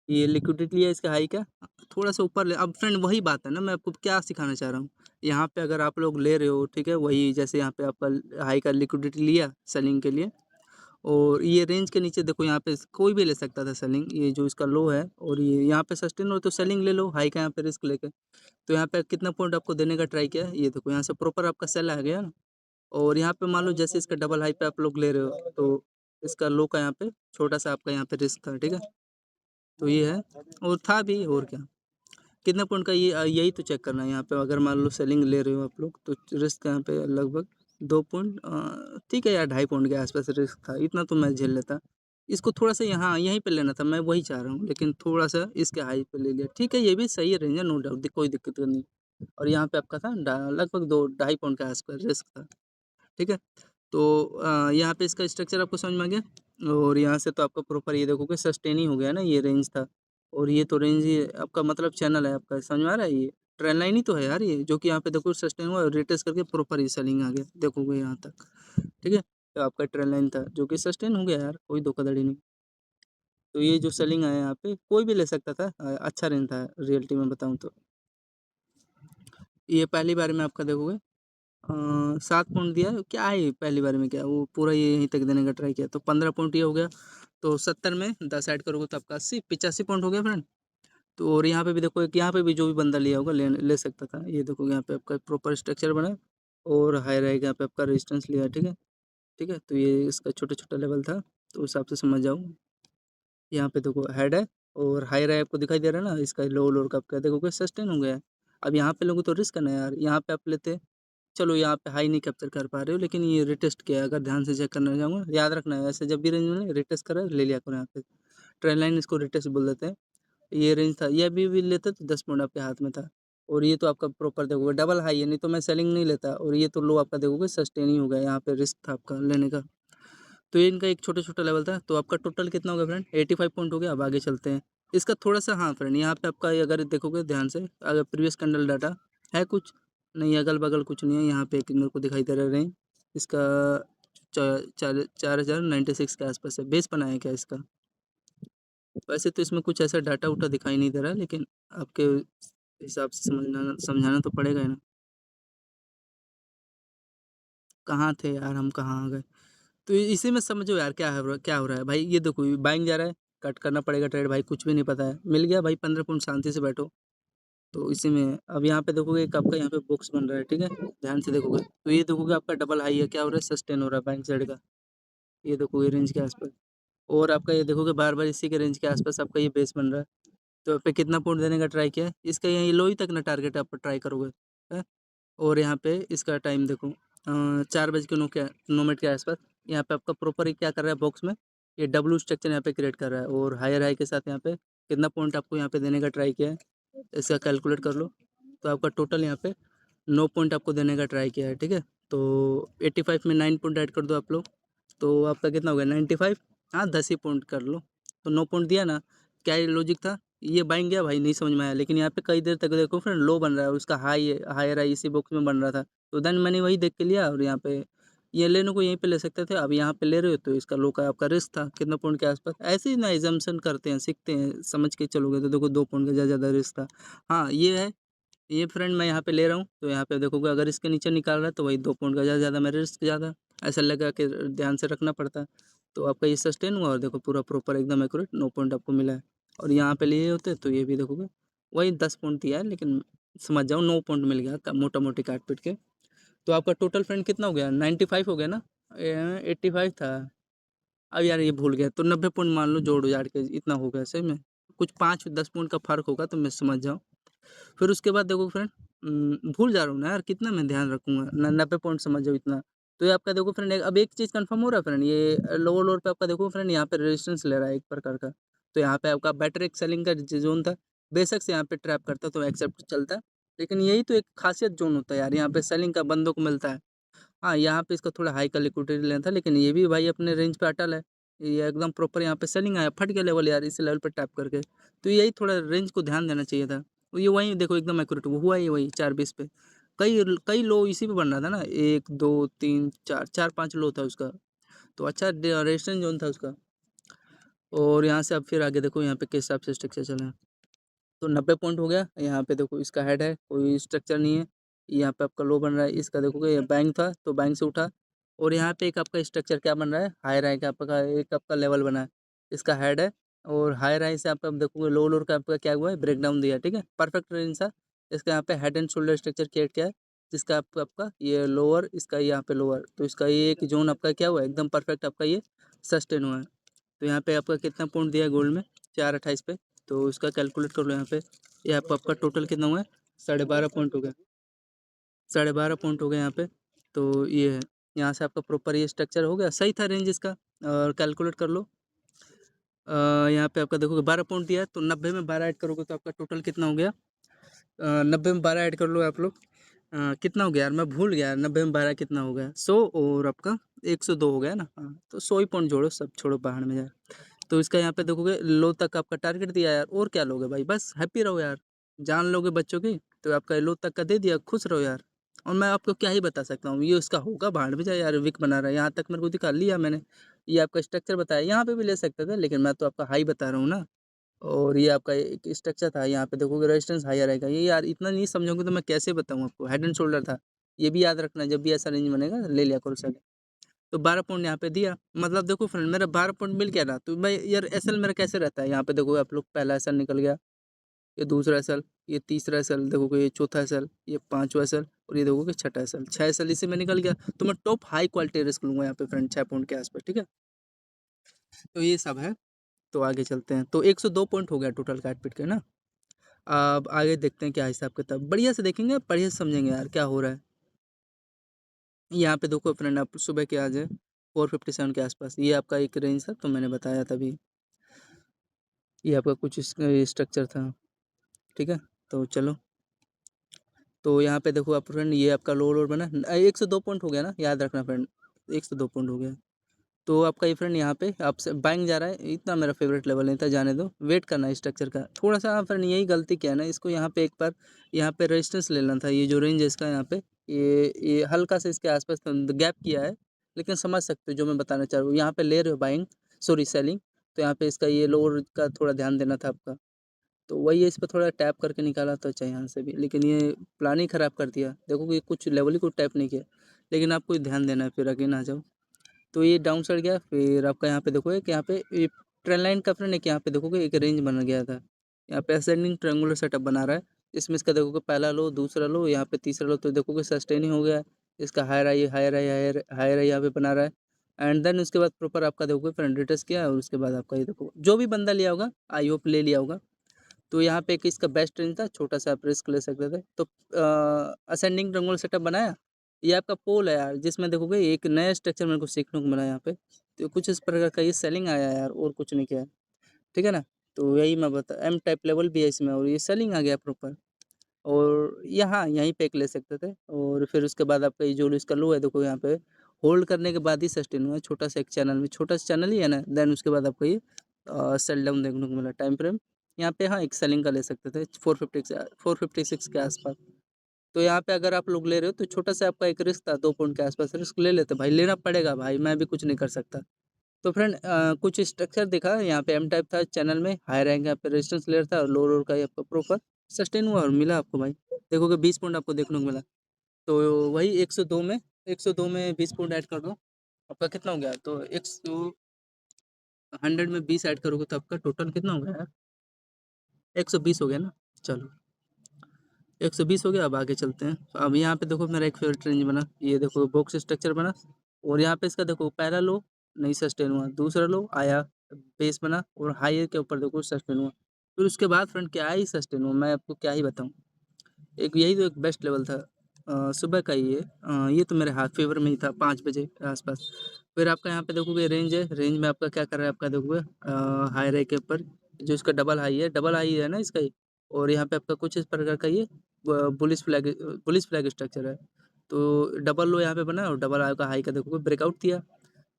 ये लिक्विडिटी है इसका हाई का, थोड़ा सा ऊपर ले। अब फ्रेंड वही बात है ना, मैं आपको क्या सिखाना चाह रहा हूँ। यहाँ पे अगर आप लोग ले रहे हो, ठीक है, वही जैसे यहाँ पे आपका हाई का लिक्विडिटी लिया सेलिंग के लिए, और ये रेंज के नीचे देखो यहाँ पे कोई भी ले सकता था सेलिंग, ये जो इसका लो है और ये यहाँ पे सस्टेन हो तो सेलिंग ले लो हाई का यहाँ पे रिस्क लेके। तो यहाँ पे कितना पॉइंट आपको देने का ट्राई किया, ये देखो यहाँ से प्रॉपर आपका सेल आ गया ना। और यहाँ पे मान लो जैसे इसका डबल हाई पे आप लोग ले रहे हो तो इसका लो का यहाँ पे छोटा सा आपका यहाँ पे रिस्क था, ठीक है। तो ये है और था भी, और क्या, कितना पॉइंट का ये यही तो चेक करना है यहाँ पे। अगर मान लो सेलिंग ले रहे हो आप लोग तो रिस्क यहाँ पे लगभग 2 पॉइंट, ठीक है यार, 2.5 पॉइंट के आसपास रिस्क था, इतना तो मैं झेल लेता। इसको थोड़ा सा यहाँ यहीं पे लेना था, मैं वही चाह रहा हूँ, लेकिन थोड़ा सा इसके हाई पे ले लिया, ठीक है। ये भी सही है रेंज है, नो डाउट, कोई दिक्कत नहीं। और यहाँ पे आपका था लगभग 2-2.5 पॉइंट के आसपास रिस्क था, ठीक है। तो यहाँ पे इसका स्ट्रक्चर आपको समझ में आ गया। और यहाँ से तो आपका प्रॉपर ये देखोगे सस्टेन ही हो गया ना, ये रेंज था और ये तो रेंज ही आपका मतलब चैनल है आपका, समझ में आ रहा है। ये ट्रेंड लाइन ही तो है यार, ये जो कि यहाँ पे देखो सस्टेन हुआ और रिट्रेस करके प्रॉपर ये सेलिंग आ गया, देखोगे यहाँ तक, ठीक है। तो आपका ट्रेंड लाइन था जो कि सस्टेन हो गया यार, कोई धोखाधड़ी नहीं। तो ये जो सेलिंग आया यहाँ पे कोई भी ले सकता था, अच्छा रेंज था रियलिटी में बताऊँ तो। ये पहली बार में आपका देखोगे 7 पॉइंट दिया, क्या है पहली बार में, क्या वो पूरा ये यहीं तक देने का ट्राई किया तो 15 पॉइंट ये हो गया। तो 70 में 10 ऐड करोगे तो आपका 80-85 पॉइंट हो गया फ्रेंड। तो और यहाँ पे भी देखो, एक यहाँ पे भी जो भी बंदा लिया होगा ले सकता था। ये देखो यहाँ पे आपका प्रॉपर स्ट्रक्चर बना है और हाई रहेगा यहाँ पे आपका रेजिस्टेंस लिया है, ठीक है। ठीक है, तो ये इसका छोटा छोटा लेवल था, तो उस हिसाब से समझ जाओ। यहाँ पे देखो हेड है और हाई राय आपको दिखाई दे रहा है ना, इसका लो लोअर का आपका देखोगे सस्टेन हो गया है। अब यहाँ पे लोगों तो रिस्क करना है यार, यहाँ पे आप लेते, चलो यहाँ पे हाई नहीं कैप्चर कर पा रहे हो, लेकिन ये रिटेस्ट किया है, अगर ध्यान से चेक करना चाहूँगा, याद रखना है ऐसे जब भी रेंज में रिटेस्ट करा ले लिया करो यहाँ पे। ट्रेंड लाइन इसको रिटेस्ट बोल देते हैं। ये रेंज था, ये भी लेते तो 10 पॉइंट आपके हाथ में था। और ये तो आपका प्रॉपर देखोगे डबल हाई है, नहीं तो मैं सेलिंग नहीं लेता। और ये तो लो आपका देखोगे सस्टेन ही हो गया, यहाँ पे रिस्क था आपका लेने का। तो ये इनका एक छोटा छोटा लेवल था। तो आपका टोटल कितना हो गया फ्रेंड, 85 पॉइंट हो गया। अब आगे चलते हैं। इसका थोड़ा सा, हाँ फ्रेंड, यहाँ पे आपका अगर देखोगे ध्यान से, अगर प्रीवियस कैंडल डाटा है कुछ नहीं, अगल बगल कुछ नहीं है। यहाँ पे एक मेरे को दिखाई दे रहा है रेंज इसका 4096 के आसपास है। बेस बना है क्या इसका, वैसे तो इसमें कुछ ऐसा डाटा उटा दिखाई नहीं दे रहा है, लेकिन आपके हिसाब से समझाना तो पड़ेगा ही ना। कहाँ थे यार, हम कहाँ आ गए। तो इसी में समझो यार क्या हो रहा है भाई। ये देखो बाइंग जा रहा है, कट करना पड़ेगा ट्रेड भाई, कुछ भी नहीं पता है, मिल गया भाई 15 पॉइंट, शांति से बैठो। तो इसी में अब यहाँ पे देखोगे एक आपका यहाँ पे बॉक्स बन रहा है, ठीक है, ध्यान से देखोगे तो ये देखोगे आपका डबल हाई है, क्या हो रहा है, सस्टेन हो रहा है बैंक साइड का। ये देखोगे रेंज के आसपास, और आपका ये देखोगे बार बार इसी के रेंज के आसपास आपका ये बेस बन रहा है। तो आप पे कितना पॉइंट देने का ट्राई किया है, इसका यही लो ही तक ना टारगेट आप ट्राई करोगे है? और यहाँ पे इसका टाइम देखो 4:09 के आसपास। यहाँ पे आपका प्रॉपर ही क्या कर रहा है बॉक्स में, ये डब्लू स्ट्रक्चर यहाँ पे क्रिएट कर रहा है और हायर हाई के साथ यहाँ पे कितना पॉइंट आपको यहाँ पे देने का ट्राई किया है, इसका कैलकुलेट कर लो। तो आपका टोटल यहाँ पे 9 पॉइंट आपको देने का ट्राई किया है, ठीक है। तो 85 में 9 पॉइंट ऐड कर दो आप लोग, तो आपका कितना हो गया 95। हाँ 10 ही पॉइंट कर लो, तो 9 पॉइंट दिया ना। क्या ये लॉजिक था, ये बाइंग गया भाई, नहीं समझ में आया। लेकिन यहाँ पे कई देर तक देखो फ्रेंड लो बन रहा है, उसका हायर हाई इसी बॉक्स में बन रहा था। तो देन मैंने वही देख के लिया, और यहाँ पे ये लेने को यहीं पे ले सकते थे, अब यहाँ पे ले रहे हो तो इसका लो का आपका रिस्क था कितना पॉइंट के आसपास। ऐसे ही ना एजम्पशन करते हैं, सीखते हैं, समझ के चलोगे तो देखो 2 पॉइंट का ज़्यादा रिस्क था। हाँ ये है, ये फ्रेंड मैं यहाँ पे ले रहा हूँ, तो यहाँ पे देखोगे अगर इसके नीचे निकाल रहा है तो वही 2 पॉइंट का ज़्यादा मेरा रिस्क ज़्यादा, ऐसा लगा कि ध्यान से रखना पड़ता है। तो आपका ये सस्टेन हुआ और देखो पूरा प्रॉपर एकदम एक्यूरेट 9 पॉइंट आपको मिला है। और यहाँ पे लिए होते तो ये भी देखोगे वही 10 पॉइंट दिया है, लेकिन समझ जाओ 9 पॉइंट मिल गया मोटा-मोटी काट-पीट के। तो आपका टोटल फ्रेंड कितना हो गया? 95 हो गया ना? 85 था। अब यार ये भूल गया, तो 90 पॉइंट मान लो जोड़-जाड़ के इतना हो गया सही में। कुछ 5-10 पॉइंट का फ़र्क होगा तो मैं समझ जाओ। फिर उसके बाद देखो फ्रेंड, भूल जा रहा हूँ ना यार, कितना मैं ध्यान रखूँगा, न 90 पॉइंट समझ जाओ इतना। तो ये आपका देखो फ्रेंड, अब एक चीज़ कन्फर्म हो रहा है फ्रेंड, ये लोअर पे आपका देखो फ्रेंड, यहाँ पे रेजिस्टेंस ले रहा है एक प्रकार का। तो यहाँ पे आपका बेटर एक सेलिंग का ज़ोन था, बेशक से यहाँ पे ट्रैप करता तो एक्सेप्ट चलता। लेकिन यही तो एक खासियत ज़ोन होता है यार, यहाँ पे सेलिंग का बंदों को मिलता है। हाँ, यहाँ पे इसका थोड़ा हाई का लिक्विडिटी लेना था, लेकिन ये भी भाई अपने रेंज पे अटल है। ये एकदम प्रॉपर यहाँ पे सेलिंग आया, फट गया लेवल यार इस लेवल पे टैप करके। तो यही थोड़ा रेंज को ध्यान देना चाहिए था। तो ये वही देखो एकदम एक्यूरेट हुआ ही वही 4-20 पे। कई लो इसी पे बन रहा था ना, 1, 2, 3, 4, 4-5 लो था उसका। तो अच्छा रेजिस्टेंस ज़ोन था उसका। और यहाँ से अब फिर आगे देखो यहाँ पे किस हिसाब से स्ट्रक्चर चला है। तो 90 पॉइंट हो गया, यहाँ पे देखो इसका हेड है, कोई स्ट्रक्चर नहीं है। यहाँ पे आपका लो बन रहा है, इसका देखोगे ये बैंक था, तो बैंक से उठा। और यहाँ पे एक आपका स्ट्रक्चर क्या बन रहा है, हाई राई का आपका एक आपका लेवल बना है, इसका हेड है। और हाई राई से आप देखोगे लो लोअर का आपका क्या हुआ है, ब्रेक डाउन दिया है, ठीक है, परफेक्ट रेंज था। इसका यहाँ पे head and shoulder structure create किया है, जिसका आपका ये लोअर, इसका यहाँ पे लोअर, तो इसका ये एक जोन आपका क्या हुआ है, एकदम परफेक्ट आपका ये सस्टेन हुआ है। तो यहाँ पे आपका कितना पॉइंट दिया है गोल्ड में, 4.28 पे। तो इसका कैलकुलेट कर लो यहाँ पे, ये आपका टोटल कितना हुआ है, 12.5 पॉइंट हो गया, 12.5 पॉइंट हो गया यहाँ पे। तो ये है, यहाँ से आपका प्रॉपर ये स्ट्रक्चर हो गया, सही था रेंज इसका। और कैलकुलेट कर लो, यहाँ पे आपका देखोगे 12 पॉइंट दिया है, तो 90 में 12 ऐड करोगे तो आपका टोटल कितना हो गया, 90 में 12 ऐड कर लो आप लोग। कितना हो गया यार, मैं भूल गया, 90 में 12 कितना हो गया, 100 और आपका 102 हो गया ना। हाँ, तो 100 ही पॉइंट जोड़ो, सब छोड़ो बाहर में जाए। तो इसका यहाँ पे देखोगे लो तक आपका टारगेट दिया यार, और क्या लोगे भाई, बस हैप्पी रहो यार। जान लोगे बच्चों की, तो आपका लो तक का दे दिया, खुश रहो यार। और मैं आपको क्या ही बता सकता हूँ, ये उसका होगा भाड़ में जाए यार, विक बना रहा है, यहाँ तक मेरे को दिखा लिया मैंने। ये आपका स्ट्रक्चर बताया, यहाँ पे भी ले सकते थे, लेकिन मैं तो आपका हाई बता रहा हूँ ना। और ये आपका एक स्ट्रक्चर था, यहाँ पे देखोगे रेजिस्टेंस हायर रहेगा, ये यार इतना नहीं समझोगे तो मैं कैसे बताऊँ आपको, हेड एंड शोल्डर था। ये भी याद रखना, जब भी ऐसा रेंज बनेगा ले लिया करो सर। तो 12 पॉइंट यहाँ पे दिया, मतलब देखो फ्रेंड मेरा 12 पॉइंट मिल गया ना, तो मैं यार एसएल मेरा कैसे रहता है, यहाँ पे देखो आप लोग, पहला एसएल निकल गया, ये दूसरा एसएल, ये तीसरा एसएल देखोगे, ये चौथा एसएल, ये पांचवा एसएल, और ये देखोगे छठा एसएल, 6 एसएल इसी में निकल गया। तो मैं टॉप हाई क्वालिटी रिस्क लूंगा यहाँ पे फ्रेंड, 6 पॉइंट के आसपास, ठीक है। तो ये सब है, तो आगे चलते हैं। तो 102 पॉइंट हो गया टोटल काट पीट के ना। अब आगे देखते हैं क्या हिसाब किताब, बढ़िया से देखेंगे, बढ़िया से समझेंगे यार क्या हो रहा है। यहाँ पे देखो फ्रेंड, आप सुबह के आज है 457 के आसपास, ये आपका एक रेंज था, तो मैंने बताया तभी। ये आपका कुछ स्ट्रक्चर था, ठीक है। तो चलो, तो यहाँ पे देखो आप फ्रेंड, ये आपका लो लोअर बना, 102 पॉइंट हो गया ना, याद रखना फ्रेंड, 102 पॉइंट हो गया। तो आपका ये फ्रेंड यहाँ पे आपसे बाइंग जा रहा है, इतना मेरा फेवरेट लेवल नहीं था, जाने दो, वेट करना है स्ट्रक्चर का थोड़ा सा। फ्रेंड यही गलती किया ना, इसको यहाँ पे एक बार यहाँ पे रेजिस्टेंस ले लेना था, ये जो रेंज है इसका यहाँ पे, ये हल्का से इसके आसपास गैप किया है। लेकिन समझ सकते हो जो मैं बताना चाह रहा हूँ, यहाँ पे ले रहे हो बाइंग, सॉरी सेलिंग, तो यहाँ पे इसका ये लोअर का थोड़ा ध्यान देना था आपका। तो वही है, इस पे थोड़ा टैप करके निकाला तो अच्छा यहाँ से भी, लेकिन ये प्लान ही ख़राब कर दिया। देखो कि कुछ लेवल ही को टैप नहीं किया, लेकिन आपको ध्यान देना है, फिर आगे ना जाओ। तो ये डाउन साइड गया, फिर आपका यहाँ पे देखोगे कि यहाँ पे ये ट्रेंड लाइन का फ्रेंड एक यहाँ पे देखोगे एक रेंज बन गया था। यहाँ पे असेंडिंग ट्रायंगुलर सेटअप बना रहा है, इसमें इसका देखोगे पहला लो, दूसरा लो, यहाँ पे तीसरा लो, तो देखोगे सस्टेनिंग हो गया है। इसका higher I higher I higher higher I यहाँ पे बना रहा है। एंड देन उसके बाद प्रॉपर आपका देखोगे फ्रेंड रिटर्स किया, और उसके बाद आपका ये देखो जो भी बंदा लिया होगा, आई होप ले लिया होगा। तो यहाँ पे एक इसका बेस्ट रेंज था, छोटा सा आप रिस्क ले सकते थे। तो असेंडिंग ट्रायंगुलर सेटअप बनाया, ये आपका पोल है यार, जिसमें देखोगे एक नया स्ट्रक्चर मेरे को सीखने को मिला यहाँ पे। तो कुछ इस प्रकार का ये सेलिंग आया यार, और कुछ नहीं किया है, ठीक है ना। तो यही मैं बता, एम टाइप लेवल भी है इसमें, और ये सेलिंग आ गया प्रॉपर। और यहाँ यहीं पे एक ले सकते थे, और फिर उसके बाद आपका ये जो इसका लो है देखो यहाँ पे, होल्ड करने के बाद ही सस्टेन हुआ है, छोटा सा एक चैनल में, छोटा सा चैनल ही है ना। देन उसके बाद आपको ये सेल डाउन देखने को मिला टाइम फ्रेम यहाँ पे। हाँ, एक सेलिंग का ले सकते थे 456 के आसपास। तो यहाँ पे अगर आप लोग ले रहे हो, तो छोटा सा आपका एक रिस्क था, 2 पॉइंट के आसपास रिस्क ले लेते भाई, लेना पड़ेगा भाई, मैं भी कुछ नहीं कर सकता। तो फ्रेंड कुछ स्ट्रक्चर दिखा यहाँ पे, एम टाइप था चैनल में, हाई रैंक यहाँ पे रेजिस्टेंस लेयर था, और लो रोड का ये आपका प्रॉपर सस्टेन हुआ और मिला आपको भाई। देखोगे 20 पॉइंट आपको देखने को मिला। तो वही 102 में 20 पॉइंट ऐड कर दो, आपका कितना हो गया, तो 100 में 20 ऐड करोगे तो आपका टोटल कितना हो गया यार, 120 हो गया ना, चलो 120 हो गया। अब आगे चलते हैं। अब यहाँ पे देखो मेरा एक फेवरेट रेंज बना, ये देखो बॉक्स स्ट्रक्चर बना, और यहाँ पे इसका देखो पहला लो नहीं सस्टेन हुआ, दूसरा लो आया बेस बना, और हाई के ऊपर देखो सस्टेन हुआ, फिर उसके बाद फ्रेंड क्या ही सस्टेन हुआ, मैं आपको क्या ही बताऊँ। एक यही तो एक बेस्ट लेवल था। सुबह का ही ये तो मेरे हाथ फेवर में ही था 5 बजे के आसपास। फिर आपका यहाँ पे देखोगे रेंज है, रेंज में आपका क्या कर रहा है, आपका देखोगे हाई रे के ऊपर जो इसका डबल हाई है ना इसका ही, और यहाँ पे आपका कुछ इस प्रकार का ये बुलिश फ्लैग स्ट्रक्चर है। तो डबल लो यहाँ पे बना और डबल का हाई का देखोगे ब्रेकआउट दिया।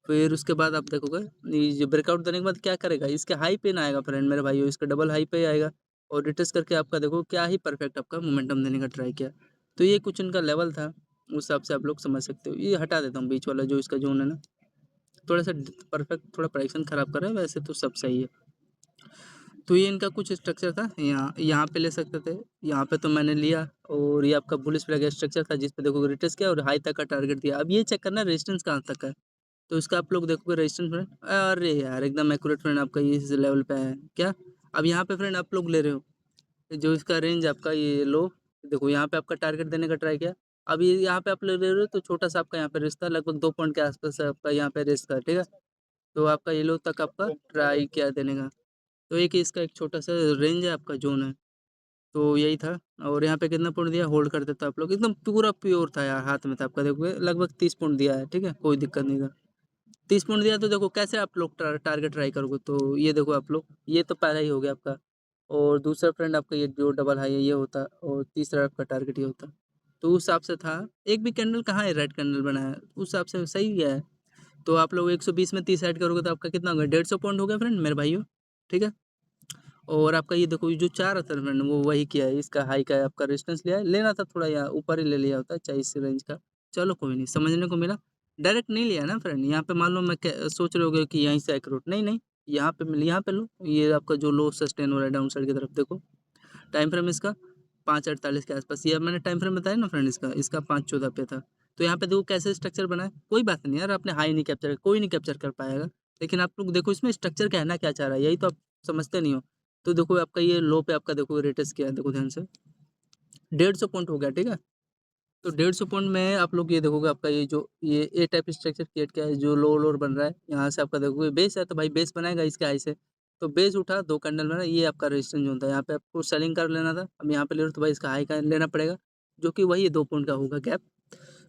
फिर उसके बाद आप देखोगे ये जो ब्रेकआउट देने के बाद क्या करेगा, इसके हाई पे ना आएगा फ्रेंड मेरे भाइयों, इसका डबल हाई पे आएगा, और रिट्रेस करके आपका देखो क्या ही परफेक्ट आपका मोमेंटम देने का ट्राई किया। तो ये कुछ इनका लेवल था, उस हिसाब से आप लोग समझ सकते हो। ये हटा देता हूँ बीच वाला जो इसका जोन है ना, थोड़ा सा परफेक्ट, थोड़ा प्राइक्शन खराब कर रहा है, वैसे तो सब सही है। तो ये इनका कुछ स्ट्रक्चर था, यहाँ यहाँ पे ले सकते थे, यहाँ पे तो मैंने लिया, और ये आपका बुलिश फ्लैग स्ट्रक्चर था जिस पे देखोगे रिट्रेस किया और हाई तक का टारगेट दिया। अब ये चेक करना रेजिस्टेंस कहाँ तक है, तो इसका आप लोग देखोगे रेजिस्टेंस फ्रेंड, अरे यार एकदम एक्यूरेट फ्रेंड आपका ये इस लेवल पे है क्या। अब यहाँ पे फ्रेंड आप लोग ले रहे हो जो इसका रेंज आपका ये लो, देखो यहाँ पे आपका टारगेट देने का ट्राई किया। अब ये यहाँ पे आप ले रहे हो तो छोटा सा आपका यहाँ पे रिश्ता लगभग 2 पॉइंट के आसपास आपका यहाँ पे रिश्ता है, ठीक है। तो आपका ये लो तक आपका ट्राई किया देने का, तो एक इसका एक छोटा सा रेंज है आपका जोन है। तो यही था, और यहाँ पे कितना पॉइंट दिया होल्ड करते तो आप लोग एकदम पूरा प्योर था यार, हाथ में था आपका, देखोगे लगभग 30 पॉइंट दिया है, ठीक है कोई दिक्कत नहीं था। 30 पॉइंट दिया तो देखो कैसे आप लोग टारगेट ट्राई करोगे, तो ये देखो आप लोग, ये तो पहला ही हो गया आपका, और दूसरा फ्रेंड आपका ये जो डबल हाई है ये होता, और तीसरा आपका टारगेट ये होता। तो उस हिसाब से था, एक भी कैंडल कहाँ है रेड कैंडल बना है, उस हिसाब से सही गया है। तो आप लोग 120 में 30 ऐड करोगे तो आपका कितना होगा, 150 पॉइंट हो गया फ्रेंड मेरे भाइयों, ठीक है। और आपका ये देखो ये जो 4 था फ्रेंड वो वही किया है, इसका हाई का आपका रेजिस्टेंस लिया है, लेना था थोड़ा या ऊपर ही ले लिया होता चाहे इस रेंज का। चलो कोई नहीं, समझने को मिला। डायरेक्ट नहीं लिया ना फ्रेंड, यहाँ पे मान लो मैं सोच रहे होगे कि यहीं से एक्यूरेट, नहीं नहीं, यहाँ पे मिल, यहाँ पे लो, ये आपका जो लो सस्टेन हो रहा है डाउन साइड की तरफ देखो, टाइम फ्रेम इसका 5:48 के आसपास, ये मैंने टाइम फ्रेम बताया ना फ्रेंड, इसका 5:14 पे था। तो यहाँ पे देखो कैसे स्ट्रक्चर बना है, कोई बात नहीं यार, आपने हाई नहीं कैप्चर, कोई नहीं कैप्चर कर पाएगा, लेकिन आप लोग देखो इसमें स्ट्रक्चर कहना क्या चाह रहा है, यही तो आप समझते नहीं हो। तो देखो आपका ये लो पे आपका देखो रेटेस किया है, देखो ध्यान से 150 पॉइंट हो गया, ठीक है। तो 150 पॉइंट में आप लोग ये देखोगे आपका ये जो ये ए टाइप स्ट्रक्चर क्रिएट किया है, जो लो लोअर बन रहा है, यहाँ से आपका देखोगे बेस है, तो भाई बेस बनाएगा इसके हाई से, तो बेस उठा 2 कैंडल बना, ये आपका रेजिस्टेंस जोन था, यहाँ पे आपको सेलिंग कर लेना था। अब यहाँ पे ले लो तो भाई इसका हाई का लेना पड़ेगा, जो कि वही 2 पॉइंट का होगा गैप।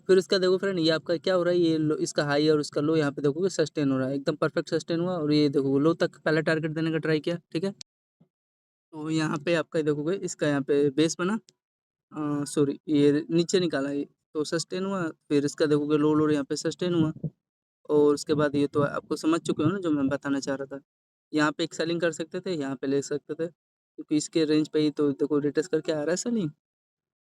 फिर इसका देखो फ्रेंड ये आपका क्या हो रहा है, ये लो इसका हाई और इसका लो यहाँ पे देखोगे सस्टेन हो रहा है, एकदम परफेक्ट सस्टेन हुआ, और ये देखो लो तक पहला टारगेट देने का ट्राई किया, ठीक है। तो यहाँ पे आपका देखोगे इसका यहाँ पे बेस बना, सॉरी ये नीचे निकाला ये, तो सस्टेन हुआ, फिर इसका देखोगे लो लो यहाँ पे सस्टेन हुआ, और उसके बाद ये तो आपको समझ चुके हो ना जो मैं बताना चाह रहा था। यहाँ पे एक सेलिंग कर सकते थे, यहाँ पे ले सकते थे, क्योंकि इसके रेंज पे ही तो देखो रिटेस्ट करके आ रहा है सेलिंग,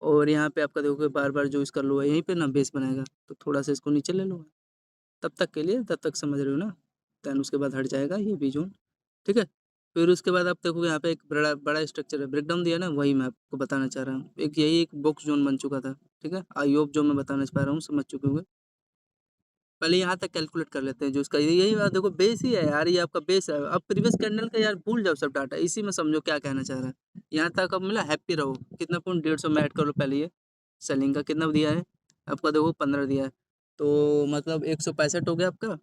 और यहाँ पे आपका देखोगे बार बार जो इसका लो है यहीं पे ना बेस बनाएगा, तो थोड़ा सा इसको नीचे ले लो, तब तक के लिए, तब तक समझ रहे हो ना। देन उसके बाद हट जाएगा ये बी जोन, ठीक है। फिर उसके बाद आप देखोगे यहाँ पे एक बड़ा बड़ा स्ट्रक्चर है, ब्रेकडाउन दिया ना, वही मैं आपको बताना चाह रहा हूँ, एक यही एक बॉक्स जोन बन चुका था, ठीक है। आई होप जो मैं बताना चाह रहा हूँ समझ चुके होंगे। पहले यहाँ तक कैलकुलेट कर लेते हैं, जो इसका यही बात देखो बेस ही है यार, ये आपका बेस है। अब प्रीवियस कैंडल का यार भूल जाओ सब डाटा, इसी में समझो क्या कहना चाह रहा है। यहाँ तक अब मिला, हैप्पी रहो। कितना पॉइंट 150 में ऐड कर लो पहले, ये सेलिंग का कितना दिया है आपका, देखो 15 दिया है, तो मतलब 165 हो गया आपका।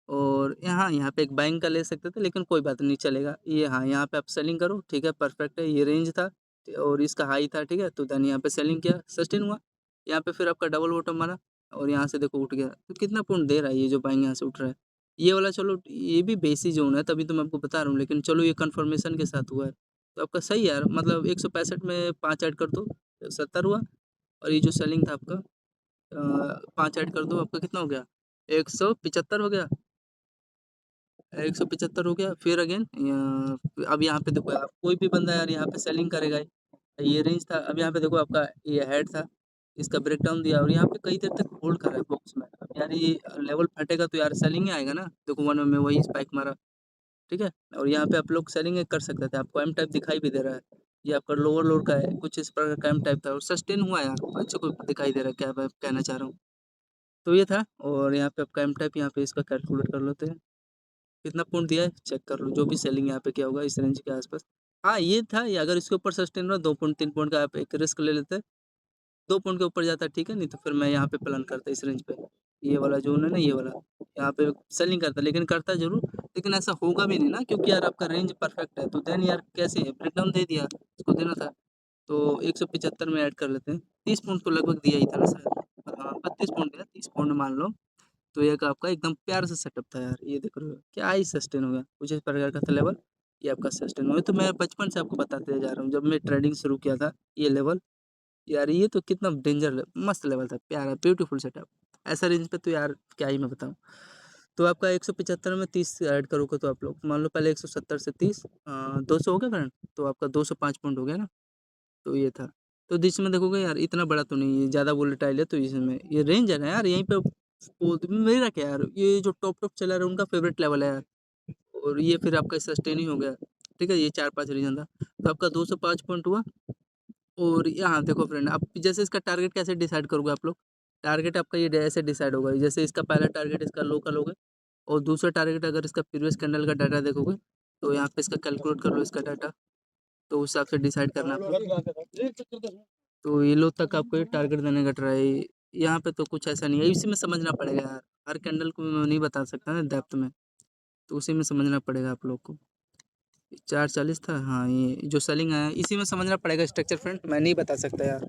और यहाँ पे एक बाइंग का ले सकते थे, लेकिन कोई बात नहीं चलेगा ये, हाँ यहाँ पे आप सेलिंग करो, ठीक है परफेक्ट है, ये रेंज था और इसका हाई था, ठीक है। तो देन यहाँ पे सेलिंग किया, सस्टेन हुआ, यहाँ पे फिर आपका डबल बॉटम मारा, और यहाँ से देखो उठ गया। तो कितना पॉइंट दे रहा है ये जो बाइंग यहाँ से उठ रहा है, ये वाला चलो ये भी बेसी जोन है, तभी तो मैं आपको बता रहा हूँ, लेकिन चलो ये कन्फर्मेशन के साथ हुआ है, तो आपका सही है यार, मतलब 165 में 5 ऐड कर दो, 70 हुआ। और ये जो सेलिंग था आपका 5 ऐड कर दो, आपका कितना हो गया, 175 हो गया, 175 हो गया। फिर अगेन अब यहाँ पे देखो आप, कोई भी बंदा यार यहाँ पे सेलिंग करेगा ही। ये रेंज था, अब यहाँ पे देखो आपका ये हेड था, इसका ब्रेकडाउन दिया, और यहाँ पे कई देर तक होल्ड कर रहा है बॉक्स में। अब यार ये लेवल फटेगा तो यार सेलिंग ही आएगा ना, देखो 1 में वही स्पाइक मारा, ठीक है। और यहाँ पे आप लोग सेलिंग कर सकते थे, आपको एम टाइप दिखाई भी दे रहा है, ये आपका लोअर लोअर का है, कुछ इस प्रकार का एम टाइप था, और सस्टेन हुआ यार, अच्छे को दिखाई दे रहा है, क्या मैं कहना चाह रहा हूँ। तो ये था, और यहाँ पे आपका एम टाइप, यहाँ पे इसका कैलकुलेट कर लेते हैं, कितना पॉइंट दिया है चेक कर लो, जो भी सेलिंग यहाँ पे क्या होगा इस रेंज के आसपास। हाँ, ये था, ये अगर इसके ऊपर सस्टेन रहा 2 पॉइंट 3 पॉइंट का आप एक रिस्क ले लेते, 2 पॉइंट के ऊपर जाता ठीक है, नहीं तो फिर मैं यहाँ पे प्लान करता इस रेंज पे। ये वाला ज़ोन है ना, ये वाला, यहाँ पे सेलिंग करता, लेकिन करता ज़रूर, लेकिन ऐसा होगा भी नहीं ना, क्योंकि यार आपका रेंज परफेक्ट है, तो देन यार कैसे ब्रेकडाउन दे दिया, उसको देना था। तो 175 में ऐड कर लेते हैं, 30 पॉइंट तो लगभग दिया ही था ना शायद, हाँ 32 पॉइंट दिया, 30 पॉइंट मान लो। तो एक आपका एकदम प्यारा सा सेटअप था यार, ये देख रहे हो क्या ही सस्टेन हो गया, कुछ इस प्रकार का था लेवल, ये आपका सस्टेन हो गया। तो मैं बचपन से आपको बताते जा रहा हूँ, जब मैं ट्रेडिंग शुरू किया था, ये लेवल, यार ये तो कितना डेंजर मस्त लेवल था, प्यारा ब्यूटीफुल सेटअप। ऐसा रेंज पे तो यार क्या ही मैं बताऊँ। तो आपका 175 में 30 ऐड करोगे तो आप लोग मान लो पहले 170 से 30 200 हो गया फ्रेंड, तो आपका 205 पॉइंट हो गया ना, तो ये था। तो बीच में देखोगे यार इतना बड़ा तो नहीं है, ज़्यादा वोलेटाइल है, तो इसमें ये रेंज है ना यार, यहीं पे मेरा क्या यार, ये जो टॉप सेलर है उनका फेवरेट लेवल है यार, और ये फिर आपका सस्टेन ही हो गया। ठीक है, ये 4-5 रीज़न था, तो आपका 205 पॉइंट हुआ। और यहाँ देखो फ्रेंड, आप जैसे इसका टारगेट कैसे डिसाइड करोगे आप लोग? टारगेट आपका ये ऐसे डिसाइड होगा, जैसे इसका पहला टारगेट इसका लो का लोगे, और दूसरा टारगेट अगर इसका प्रीवियस कैंडल का डाटा देखोगे, तो यहाँ पे इसका कैलकुलेट कर लो इसका डाटा, तो उस हिसाब से डिसाइड करना आपको। तो ये लो तक आपको ये टारगेट देने का ट्राई, यहाँ पे तो कुछ ऐसा नहीं है, इसी में समझना पड़ेगा यार, हर कैंडल को मैं नहीं बता सकता ना डेप्थ में, तो उसी में समझना पड़ेगा आप लोग को। 440 था, हाँ ये जो सेलिंग आया इसी में समझना पड़ेगा स्ट्रक्चर फ्रेंड, मैं नहीं बता सकता यार।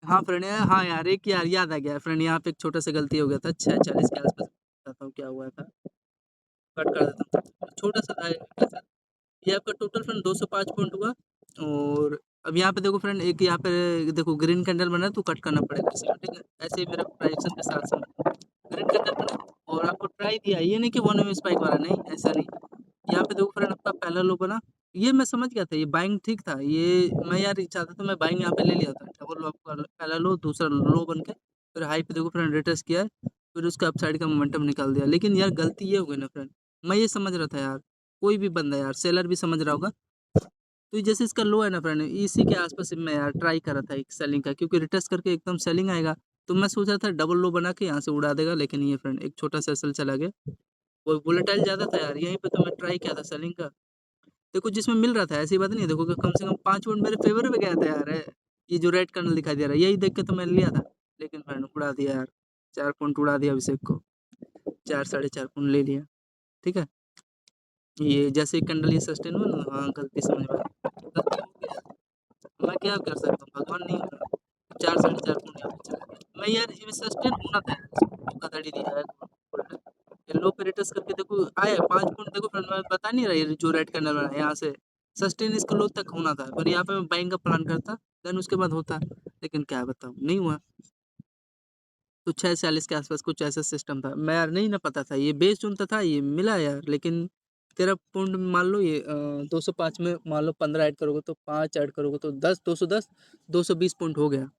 हाँ फ्रेंड, हाँ यार एक यार याद आ गया फ्रेंड, यहाँ पे एक छोटा सा गलती हो गया था, 640 के आसपास बताता हूँ क्या हुआ था, कट कर देता हूँ, छोटा सा था ये आपका टोटल फ्रेंड 205 पॉइंट हुआ। और अब यहाँ पे देखो फ्रेंड, एक यहाँ पे देखो ग्रीन कैंडल बना तो कट करना पड़ेगा इसी में, ठीक है, ऐसे ही मेरा प्राइजेक्शन के साथ साथ ग्रीन कैंडल बना, और आपको ट्राई दिया, ये नहीं कि वन वे स्पाइक वाला, नहीं ऐसा नहीं। यहाँ पे देखो फ्रेंड आपका पहला लो बना, ये मैं समझ गया था, ये बाइंग ठीक था, ये मैं यार चाहता था मैं बाइंग यहाँ पे ले लिया था, डबल लो आपका पहला लो, दूसरा लो बन के फिर हाई पे देखो फ्रेंड रिट्रेस किया है, फिर उसका अपसाइड का मोमेंटम निकाल दिया। लेकिन यार गलती ये हो गई ना फ्रेंड, मैं ये समझ रहा था यार, कोई भी बंदा यार सेलर भी समझ रहा होगा, तो जैसे इसका लो है ना फ्रेंड, इसी के आसपास मैं यार ट्राई कर रहा था एक सेलिंग का, क्योंकि रिट्रेस करके एकदम सेलिंग आएगा, तो मैं सोचा था डबल लो बना के यहाँ से उड़ा देगा, लेकिन ये फ्रेंड एक छोटा सा एसएल चला गया, वो वोलेटाइल ज़्यादा था यार, यहीं पे तो मैं ट्राई किया था सेलिंग का, देखो जिसमें मिल रहा था, ऐसी बात नहीं है, देखो कि कम से कम 5 पॉइंट मेरे फेवर में गया था यार, ये जो रेड कर्नल दिखाई दे रहा है, यही देख के तो मैंने लिया था, लेकिन फ्रेंड उड़ा दिया यार, 4 पॉइंट उड़ा दिया अभिषेक को, 4 साढ़े 4 पॉइंट ले लिया। ठीक है, ये जैसे ही कैंडल ये सस्टेन हुआ ना, हाँ गलती समझ में आई, गलती हो गई यार, मैं क्या कर सकता हूँ, भगवान नहीं हूँ मैं। 4 साढ़े 4 पॉइंट यहाँ पे चला गया, मैं यार ये सस्टेन होना था यार, इसको धोखाधड़ी दिया है गोल्ड, ये लो पे रिट्रेस करके देखो आया 5 पॉइंट, देखो फ्रेंड मैं बता नहीं रहा, ये जो रेड कैंडल बना है यहाँ से सस्टेन इसको लो तक होना था, पर यहाँ पे मैं बाइंग का प्लान करता, देन उसके बाद होता, लेकिन क्या बताऊँ नहीं हुआ। तो 640 के आसपास कुछ ऐसा सिस्टम था, मैं यार नहीं ना पता था, ये बेस जोन था, ये मिला यार, लेकिन तेरा पॉइंट मान लो ये 205 में मान लो 15 ऐड करोगे तो 5 ऐड करोगे तो 10, 210, 220 पॉइंट हो गया।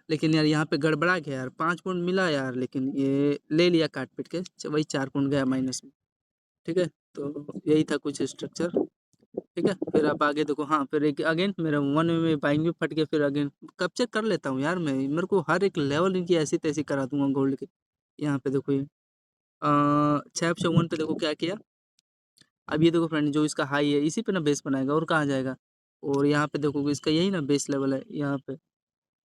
लेकिन यार यहाँ पे गड़बड़ा गया यार, 5 पॉइंट मिला यार, लेकिन ये ले लिया काट पीट के, वही 4 पॉइंट गया माइनस में। ठीक है, तो यही था कुछ स्ट्रक्चर। ठीक है, फिर आप आगे देखो, हाँ फिर एक अगेन मेरा वन में बाइंग भी फट गया, फिर अगेन कैप्चर कर लेता हूँ यार मैं, मेरे को हर एक लेवल इनकी ऐसी तैसी करा दूंगा गोल्ड के। यहाँ पे देखो ये 651 पे देखो क्या किया, अब ये देखो फ्रेंड जो इसका हाई है इसी पे ना बेस बनाएगा, और कहाँ जाएगा, और यहाँ पे देखोगे इसका यही ना बेस लेवल है, यहाँ पे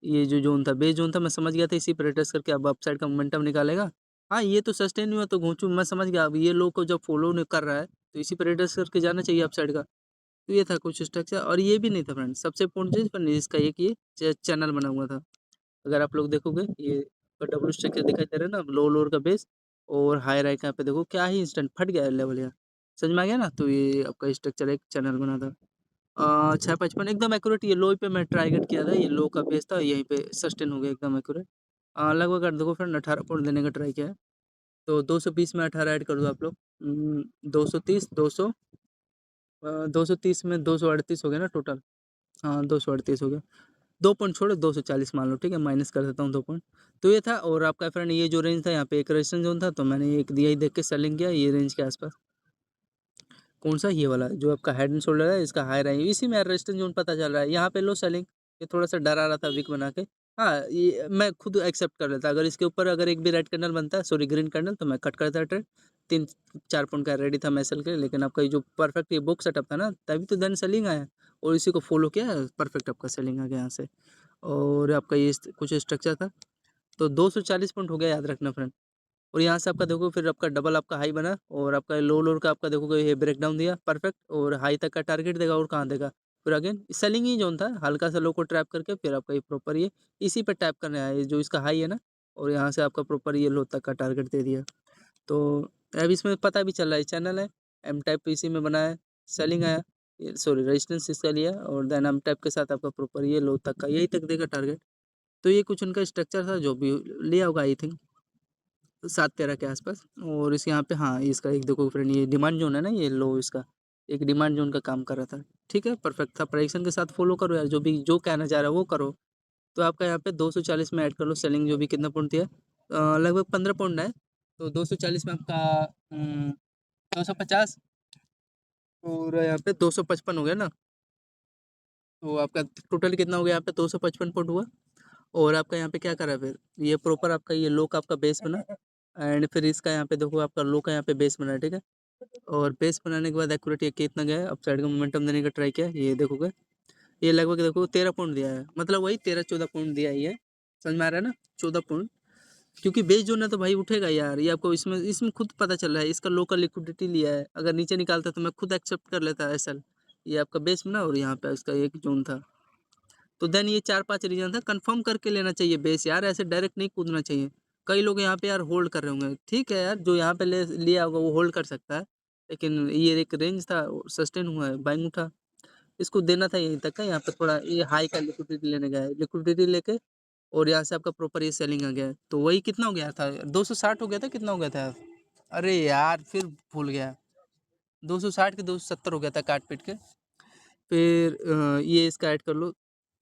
ये जो जोन था बेस जोन था, मैं समझ गया था इसी पे रिट्रेस करके अब अपसाइड का मोमेंटम निकालेगा। हाँ ये तो सस्टेन हुआ तो घूंचू, मैं समझ गया, अब ये लोग को जब फॉलो नहीं कर रहा है तो इसी पे रिट्रेस करके जाना चाहिए अपसाइड का। तो ये था कुछ स्ट्रक्चर, और ये भी नहीं था फ्रेंड, सबसे इम्पोर्टेंट चीज़ फ्रेंड इसका एक ये चैनल बना हुआ था, अगर आप लोग देखोगे ये डब्ल्यू स्ट्रक्चर दिखाई दे रहा है ना, लो लोअर का बेस और हाई राइट का, यहाँ पे देखो क्या ही इंस्टेंट फट गया है लेवल यार, समझ में आ गया ना, तो ये आपका स्ट्रक्चर एक चैनल बना था। 655 एकदम एक्यूरेट, ये लो पे मैं टारगेट किया था, ये लो का बेस था, यहीं पे सस्टेन हो गया एकदम एक्यूरेट। लगभग अगर देखो फ्रेंड 18 पॉइंट देने का ट्राई किया है, तो 220 में 18 ऐड कर दो आप लोग, 230 200 230 में 238 हो गया ना टोटल, हाँ 238 हो गया, 2 पॉइंट छोड़ो 240 मान लो, ठीक है माइनस कर देता हूँ 2 पॉइंट। तो ये था, और आपका फ्रेंड ये जो रेंज था यहाँ पे एक रेजिस्टेंस जोन था, तो मैंने एक दिया ही देख के सेलिंग किया ये रेंज के आसपास। कौन सा, ये वाला जो आपका हेड एंड शोल्डर है, इसका हाई रहा है, इसी में रेजिस्टेंस जोन पता चल रहा है, यहाँ पे लो सेलिंग, ये थोड़ा सा डरा रहा था वीक बना के। हाँ ये मैं खुद एक्सेप्ट कर लेता, अगर इसके ऊपर अगर एक भी रेड कैंडल बनता है, सॉरी ग्रीन कैंडल, तो मैं कट करता ट्रेड, 3-4 पॉइंट का रेडी था मैं सेल के लिए, लेकिन आपका ये जो परफेक्ट ये बुक सेटअप था ना, तभी तो देन सेलिंग आया और इसी को फॉलो किया, परफेक्ट आपका सेलिंग आ गया यहाँ से। और आपका ये कुछ स्ट्रक्चर था, तो 240 पॉइंट हो गया, याद रखना फ्रेंड। और यहाँ से आपका देखो फिर आपका डबल आपका हाई बना और आपका लो लोअर का आपका देखोगे ये ब्रेक डाउन दिया परफेक्ट, और हाई तक का टारगेट देगा और कहाँ देगा, फिर अगेन सेलिंग ही जोन था, हल्का सा लो को ट्रैप करके फिर आपका ये प्रॉपर ये इसी पे टैप करने आया, ये जो इसका हाई है ना, और यहाँ से आपका प्रॉपर ये लो तक का टारगेट दे दिया। तो अब इसमें पता भी चल रहा है चैनल है, एम टाइप इसी में बना है, सेलिंग आया, सॉरी रेजिस्टेंस इसका लिया और देन एम टाइप के साथ आपका प्रॉपर ये लो तक का यही तक देगा टारगेट। तो ये कुछ उनका स्ट्रक्चर था जो भी लिया होगा आई थिंक 7-13 के आसपास। और इस यहाँ पे हाँ इसका एक देखो फ्रेंड ये डिमांड जोन है ना, ये लो इसका एक डिमांड जोन का काम कर रहा था, ठीक है परफेक्ट था, प्राइक्शन के साथ फॉलो करो यार, जो भी जो कहना चाह रहा है वो करो। तो आपका यहाँ पे 240 में ऐड कर लो सेलिंग, जो भी कितना पॉइंट दिया लगभग 15 पॉइंट है, तो 240 में आपका 250 और यहाँ पे 255 हो गया ना, तो आपका टोटल कितना हो गया यहाँ पे 255 पॉइंट हुआ। और आपका यहाँ पे क्या करा फिर ये प्रॉपर आपका ये लो का आपका बेस बना, एंड फिर इसका यहाँ पे देखो आपका लो का यहाँ पे बेस बना है, ठीक है। और बेस बनाने के बाद एक्यूरेट ये कितना गया है, अप साइड का मोमेंटम देने का ट्राई किया, ये देखोगे ये लगभग देखो 13 पॉइंट दिया है, मतलब वही 13-14 पॉइंट दिया ही है, समझ में आ रहा है ना 14 पॉइंट, क्योंकि बेस जो ना तो भाई उठेगा यार, ये आपको इसमें इसमें खुद पता चल रहा है, इसका लोकल लिक्विडिटी लिया है, अगर नीचे निकालता तो मैं खुद एक्सेप्ट कर लेता है एसएल, ये आपका बेस बना और यहाँ पे इसका एक जोन था। तो देन ये 4-5 रीजन था, कंफर्म करके लेना चाहिए बेस यार, ऐसे डायरेक्ट नहीं कूदना चाहिए। कई लोग यहाँ पे यार होल्ड कर रहे होंगे, ठीक है यार, जो यहाँ पे ले लिया होगा वो होल्ड कर सकता है, लेकिन ये एक रेंज था सस्टेन हुआ है, बाइंग उठा, इसको देना था यहीं तक का, यहाँ पे थोड़ा ये हाई का लिक्विडिटी लेने गया है, लिक्विडिटी लेके और यहाँ से आपका प्रॉपर ये सेलिंग आ गया है। तो वही कितना हो गया था, 260 हो गया था, कितना हो गया था यार? अरे यार फिर भूल गया, 260 के 270 हो गया था काट पीट के। फिर ये इसका ऐड कर लो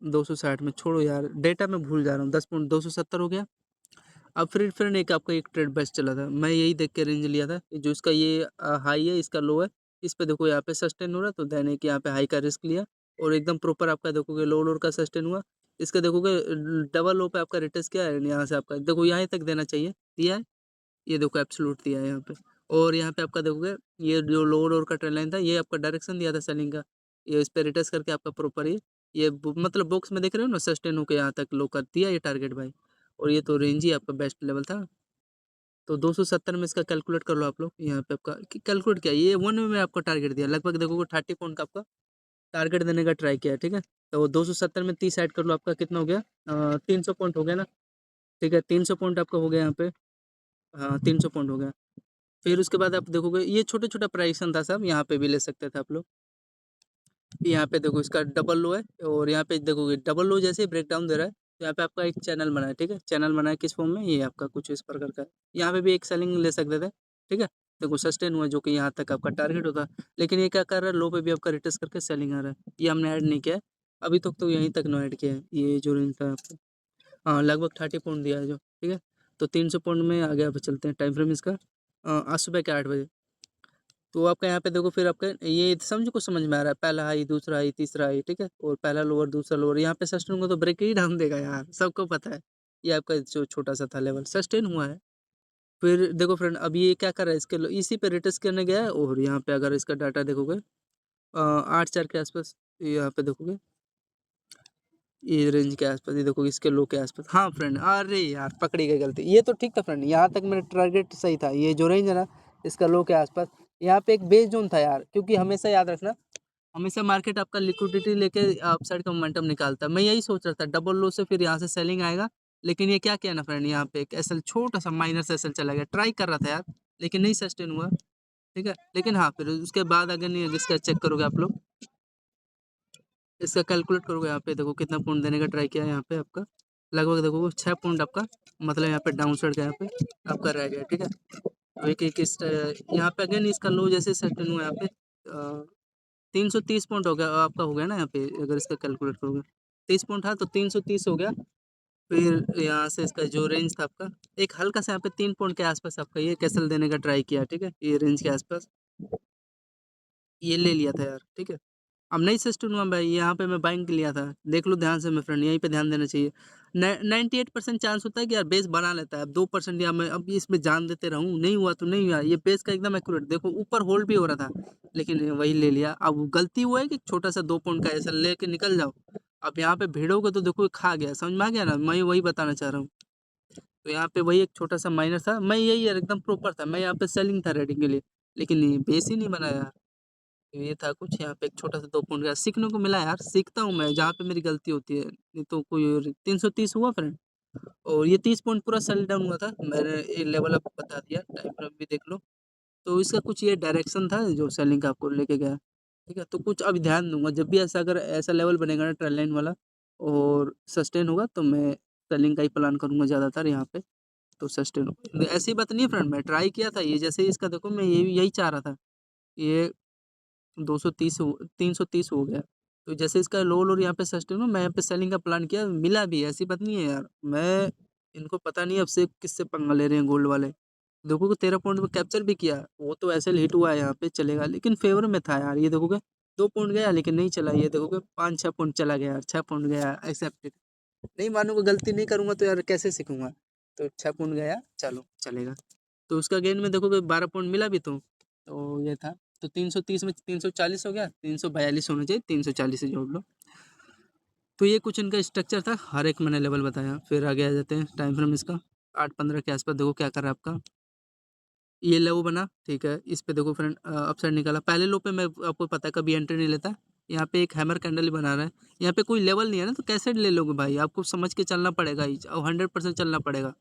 260 में, छोड़ो यार डेटा मैं भूल जा रहा हूँ, 10 पॉइंट 270 हो गया। अब फिर एक आपका एक ट्रेड बेस्ट चला था, मैं यही देख के रेंज लिया था, जो इसका ये हाई है इसका लो है, इस पे देखो यहाँ पे सस्टेन हो रहा है, तो देने कि यहाँ पे हाई का रिस्क लिया और एकदम प्रॉपर आपका देखोगे लो लोर का सस्टेन हुआ, इसका देखोगे डबल लो पे आपका रिटेस्ट किया है, यहाँ से आपका देखो यहाँ तक देना चाहिए, दिया है, ये देखो एब्सोल्यूट दिया है यहाँ पे। और यहाँ पे आपका देखोगे ये जो लोअर और का ट्रेंड लाइन था, ये आपका डायरेक्शन दिया था सेलिंग का, ये इस पे रिटेस्ट करके आपका प्रॉपर ये मतलब बॉक्स में देख रहे हो ना, सस्टेन होकर यहाँ तक लो कर दिया ये टारगेट भाई, और ये तो रेंज ही आपका बेस्ट लेवल था। तो 270 में इसका कैलकुलेट कर लो आप लोग, यहाँ पे आपका कैलकुलेट किया, ये 1 में आपको टारगेट दिया, लगभग देखोगे 30 पॉइंट का आपका टारगेट देने का ट्राई किया, ठीक है। तो 270 में 30 ऐड कर लो, आपका कितना हो गया 300 पॉइंट हो गया ना, ठीक है 300 पॉइंट आपका हो गया यहाँ पे, हाँ 300 पॉइंट हो गया। फिर उसके बाद आप देखोगे ये छोटा-छोटा प्राइक्शन था सब, यहाँ पे भी ले सकते थे आप लोग। यहाँ पे देखो इसका डबल लो है और यहाँ पे देखोगे डबल लो जैसे ब्रेक डाउन दे रहा है, तो यहाँ पे आपका एक चैनल बना है, ठीक है। चैनल बना है किस फॉर्म में, ये आपका कुछ इस प्रकार का है। यहाँ पे भी एक सेलिंग ले सकते थे, ठीक है। देखो सस्टेन हुआ जो कि यहाँ तक आपका टारगेट होता, लेकिन ये क्या कर रहा है, लो पे भी आपका रिटेस्ट करके सेलिंग आ रहा है, ये हमने ऐड नहीं किया है अभी तक, तो यहीं तक नो ऐड किया है, ये जो रेंज था आपका हाँ लगभग 30 पॉइंट दिया है जो, ठीक है। तो 300 पॉइंट में आगे आप चलते हैं, टाइम फ्रेम इसका आज सुबह के 8 बजे। तो आपका यहाँ पे देखो फिर आपका ये समझो कुछ समझ में आ रहा है, पहला हाई दूसरा हाई तीसरा हाई, ठीक है, और पहला लोअर दूसरा लोअर, यहाँ पे सस्टेन हुआ तो ब्रेक ही डाउन देगा यार, सबको पता है। ये आपका जो छोटा सा था लेवल सस्टेन हुआ है। फिर देखो फ्रेंड अब ये क्या कर रहा है, इसके इसी पे रिटेस्ट करने गया है, और यहाँ पे अगर इसका डाटा देखोगे 8-4 के आसपास, यहाँ पे देखोगे ये रेंज के आसपास, ये देखो इसके लो के आसपास, हाँ फ्रेंड अरे यार पकड़ी गई गलती, ये तो ठीक था फ्रेंड, यहाँ तक मेरा टारगेट सही था, ये जो रेंज है ना इसका लो के आसपास, यहाँ पे एक बेस जोन था यार, क्योंकि हमेशा याद रखना, हमेशा मार्केट आपका लिक्विडिटी लेके अपसाइड का मोमेंटम निकालता है, मैं यही सोच रहा था डबल लो से फिर यहाँ से सेलिंग आएगा, लेकिन ये क्या किया ना फ्रेंड, यहाँ पे एक एसएल छोटा सा माइनर से एसएल चला गया, ट्राई कर रहा था यार लेकिन नहीं सस्टेन हुआ, ठीक है। लेकिन हाँ फिर उसके बाद अगर नहीं इसका चेक करोगे आप लोग, इसका कैलकुलेट करोगे यहाँ पे देखो कितना पॉइंट देने का ट्राई किया है, यहाँ पे आपका लगभग देखो 6 पॉइंट आपका, मतलब यहाँ पे डाउन साइड का यहाँ पे आपका रह गया, ठीक है। तो एक यहाँ पे अगेन इसका लो जैसे सेटन हुआ यहाँ पे 330 पॉइंट हो गया आपका, हो गया ना यहाँ पे, अगर इसका कैलकुलेट करोगे 30 पॉइंट था तो 330 हो गया। फिर यहाँ से इसका जो रेंज था आपका एक हल्का सा यहाँ पे 3 पॉइंट के आसपास आपका ये कैसल देने का ट्राई किया, ठीक है, ये रेंज के आसपास ये ले लिया था यार, ठीक है। अब नहीं सस्टेन हुआ भाई, यहाँ पे मैं बाइंग लिया था, देख लो ध्यान से मेरे फ्रेंड, यहीं पे ध्यान देना चाहिए। 98% चांस होता है कि यार बेस बना लेता है, अब 2% या मैं अब इसमें जान देते रहूँ, नहीं हुआ तो नहीं हुआ, ये बेस का एकदम एक्यूरेट, देखो ऊपर होल्ड भी हो रहा था लेकिन वही ले लिया। अब गलती हुआ है कि छोटा सा 2 पॉइंट का ऐसा लेके निकल जाओ, अब यहाँ पे भिड़ोगे तो देखो ये खा गया, समझ में आ गया ना, मैं वही बताना चाह रहा हूँ। तो यहाँ पे वही एक छोटा सा माइनस था, मैं यही यार एकदम प्रॉपर था, मैं यहाँ पे सेलिंग था रेडिंग के लिए, लेकिन ये बेस ही नहीं बना यार। तो ये था कुछ यहाँ पे एक छोटा सा 2 पॉइंट का सीखने को मिला यार, सीखता हूँ मैं जहाँ पे मेरी गलती होती है, नहीं तो कोई और 330 हुआ फ्रेंड। और ये 30 पॉइंट पूरा सेल डाउन हुआ था, मैंने ये लेवल अप बता दिया, टाइम फ्रेम भी देख लो। तो इसका कुछ ये डायरेक्शन था जो सेलिंग का आपको लेके गया, ठीक है। तो कुछ अभी ध्यान दूंगा जब भी ऐसा, अगर ऐसा लेवल बनेगा ना ट्रेंड लाइन वाला और सस्टेन होगा तो मैं सेलिंग का ही प्लान करूंगा ज़्यादातर यहाँ पे, तो सस्टेन हो। ऐसी बात नहीं है फ्रेंड, मैं ट्राई किया था ये, जैसे इसका देखो मैं ये यही चाह रहा था, ये 230 हो, 330 हो गया, तो जैसे इसका लो लो यहाँ पे सस्टेन हो, मैं यहाँ पे सेलिंग का प्लान किया, मिला भी, ऐसी बात नहीं है यार। मैं इनको पता नहीं अब से किससे पंगा ले रहे हैं गोल्ड वाले, देखोगे 13 पॉइंट में कैप्चर भी किया, वो तो ऐसे हिट हुआ है यहाँ पे चलेगा, लेकिन फेवर में था यार, ये देखोगे 2 पॉइंट गया लेकिन नहीं चला, ये देखोगे 5-6 पॉइंट चला गया यार, 6 पॉइंट गया एक्सेप्टेड। नहीं मानूंगा, गलती नहीं करूंगा तो यार कैसे सीखूंगा, तो 6 पॉइंट गया, चलो चलेगा। तो उसका गेन में देखोगे 12 पॉइंट मिला भी, तो ये था। तो 330 में 340 हो गया, 342 होना चाहिए, 340 से जोड़ लो। तो ये कुछ इनका स्ट्रक्चर था, हर एक मैंने लेवल बताया। फिर आगे आ जाते हैं टाइम फ्रेम इसका, 8:15 के आसपास देखो क्या कर रहा है आपका, ये लो बना, ठीक है। इस पे देखो फ्रेंड अपसाइड निकाला, पहले लो पे मैं आपको पता है कभी एंट्री नहीं लेता, यहाँ पे एक हैमर कैंडल ही बना रहा है, यहाँ पे कोई लेवल नहीं है ना, तो कैसे ले लोगे भाई, आपको समझ के चलना पड़ेगा ही, और 100% चलना पड़ेगा।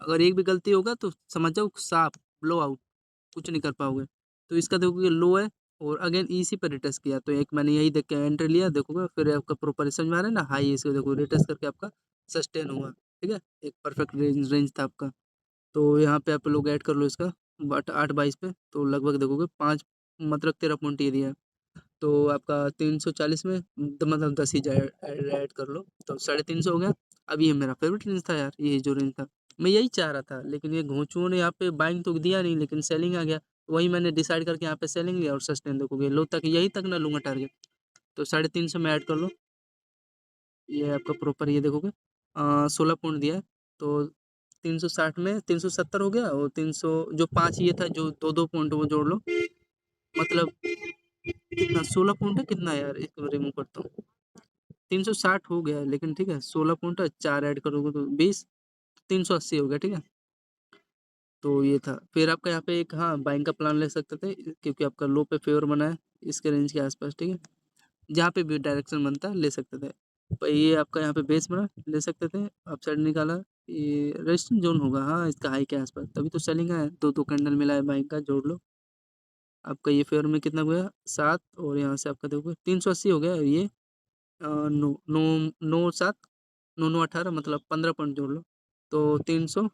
अगर एक भी गलती होगा तो समझ जाओ साफ ब्लो आउट, कुछ नहीं कर पाओगे। तो इसका देखोगे लो है, और अगेन इसी पर रिटेस्ट किया, तो एक मैंने यही देख के एंट्री लिया, देखोगे फिर आपका प्रॉपर समझ में आ रहा है ना, हाई इसको देखो रिटेस्ट करके आपका सस्टेन हुआ, ठीक है। एक परफेक्ट रेंज रेंज था आपका। तो यहाँ पे आप लोग ऐड कर लो इसका, बट 8:22 पे तो लगभग देखोगे 5, मतलब 13 पॉइंट ये दिया है। तो आपका 340 में मतलब 10 ही ऐड कर लो, तो 350 हो गया। अब ये मेरा फेवरेट रेंज था यार, ये जो रेंज था मैं यही चाह रहा था, लेकिन ये घोंचुओं ने यहाँ पे बाइंग तो दिया नहीं, लेकिन सेलिंग आ गया, वही मैंने डिसाइड करके यहाँ पे सेलिंग लिया, और सस्टेन देखोगे लो तक, यही तक ना लूंगा टारगेट। तो 350 में ऐड कर लो, ये आपका प्रॉपर ये देखोगे 16 पॉइंट दिया है। तो 360 में 370 हो गया, और 300 जो 5 ये था, जो 2-2 पॉइंट वो जोड़ लो, मतलब कितना 16 पॉइंट है कितना यार, इसको रिमूव करता हूँ, 360 हो गया, लेकिन ठीक है 16 पॉइंट है, 4 ऐड करोगे तो 20, 380 हो गया, ठीक है। तो ये था, फिर आपका यहाँ पे एक, हाँ बाइंग का प्लान ले सकते थे, क्योंकि आपका लो पे फेवर बना है इसके रेंज के आसपास, ठीक है। जहाँ पे भी डायरेक्शन बनता है ले सकते थे। पर ये आपका यहाँ पे बेस बना, ले सकते थे, अपसाइड निकाला, ये रेजिस्टेंस जोन होगा, हाँ इसका हाई के आसपास, तभी तो सेलिंग है, 2-2 कैंडल मिला है बाइंग का, जोड़ लो। आपका ये फेवर में कितना हुआ 7, और यहाँ से आपका देखो 380 हो गया ये, 9 7 9 18, मतलब 15 पॉइंट जोड़ लो, तो 300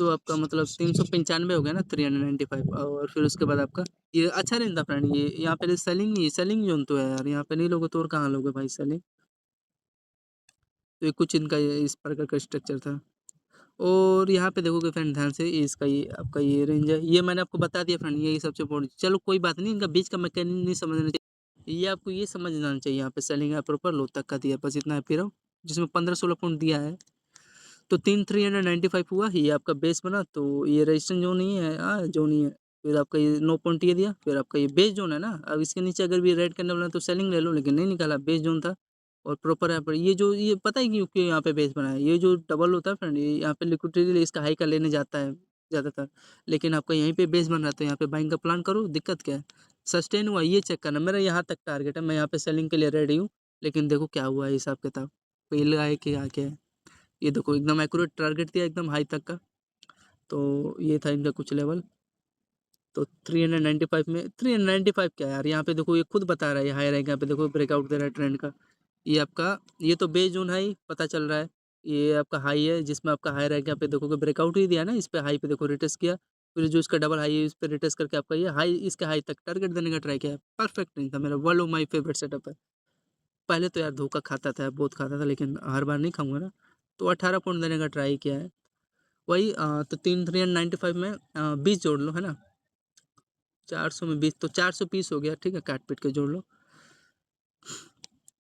आपका मतलब 395 हो गया ना, 395। और फिर उसके बाद आपका ये अच्छा रेंज था फ्रेंड, ये यहाँ पे सेलिंग नहीं, सेलिंग जोन तो है यार, यहाँ पे नहीं लोगे तो और कहाँ लोगे भाई सेलिंग। तो ये कुछ इनका ये इस प्रकार का स्ट्रक्चर था। और यहाँ पे देखोगे फ्रेंड ध्यान से, इसका ये आपका ये रेंज है, ये मैंने आपको बता दिया फ्रेंड, यही सबसे इम्पोर्टेंट, चलो कोई बात नहीं, इनका बीच का मैकेनिज्म नहीं समझना चाहिए, ये आपको ये समझना चाहिए, यहाँ पे सेलिंग है प्रॉपर, लो तक का दिया, बस इतना है फिर जिसमें 15-16 पॉइंट दिया है। तो 395 हुआ, ये आपका बेस बना, तो ये रजिस्टेंस जोन नहीं है, जोन ही है। फिर आपका ये 9 पॉइंट ये दिया, फिर आपका ये बेस जोन है ना, अब इसके नीचे अगर भी रेड कैंडल बना तो सेलिंग ले लो, लेकिन नहीं निकाला, बेस जोन था। और प्रॉपर यहाँ पर ये जो, ये पता है क्यों क्यों यहाँ पे बेस बना है, ये जो डबल होता है फ्रेंड, ये यहाँ पे लिक्विडिटी इसका हाई का लेने जाता है ज़्यादातर, लेकिन आपका यहीं पे बेस बन रहा है, तो यहाँ पे बाइंग का प्लान करो, दिक्कत क्या है। सस्टेन हुआ ये चेक करना, मेरा यहाँ तक टारगेट है, मैं यहाँ पे सेलिंग के लिए रेडी हूँ, लेकिन देखो क्या हुआ है हिसाब किताब, पहले आए कि आके है। ये देखो एकदम एक्यूरेट टारगेट दिया, एकदम हाई तक का। तो ये था इनका कुछ लेवल। तो 395 में 395 क्या यार, यहाँ पे देखो ये खुद बता रहा है, ये हाई रैंक, यहाँ पे देखो ब्रेकआउट दे रहा है ट्रेंड का। ये आपका, ये तो बेस जोन हाई पता चल रहा है, ये आपका हाई है जिसमें आपका हाई रैंक, यहाँ पे देखोगे ब्रेकआउट ही दिया ना, इस पे हाई पे देखो रिटेस्ट किया, फिर जो इसका डबल हाई है इस पे रिटेस्ट करके आपका ये हाई, इसके हाई तक टारगेट देने का ट्राई किया, परफेक्ट नहीं था मेरा, one of my favourite setup है। पहले तो यार धोखा खाता था, बहुत खाता था, लेकिन हर बार नहीं खाऊंगा ना। तो 18 पॉइंट देने का ट्राई किया है, वही तो 395 में 20 जोड़ लो, है ना। 400 में 20 तो 400 पीस हो गया, ठीक है, काट पीट के जोड़ लो।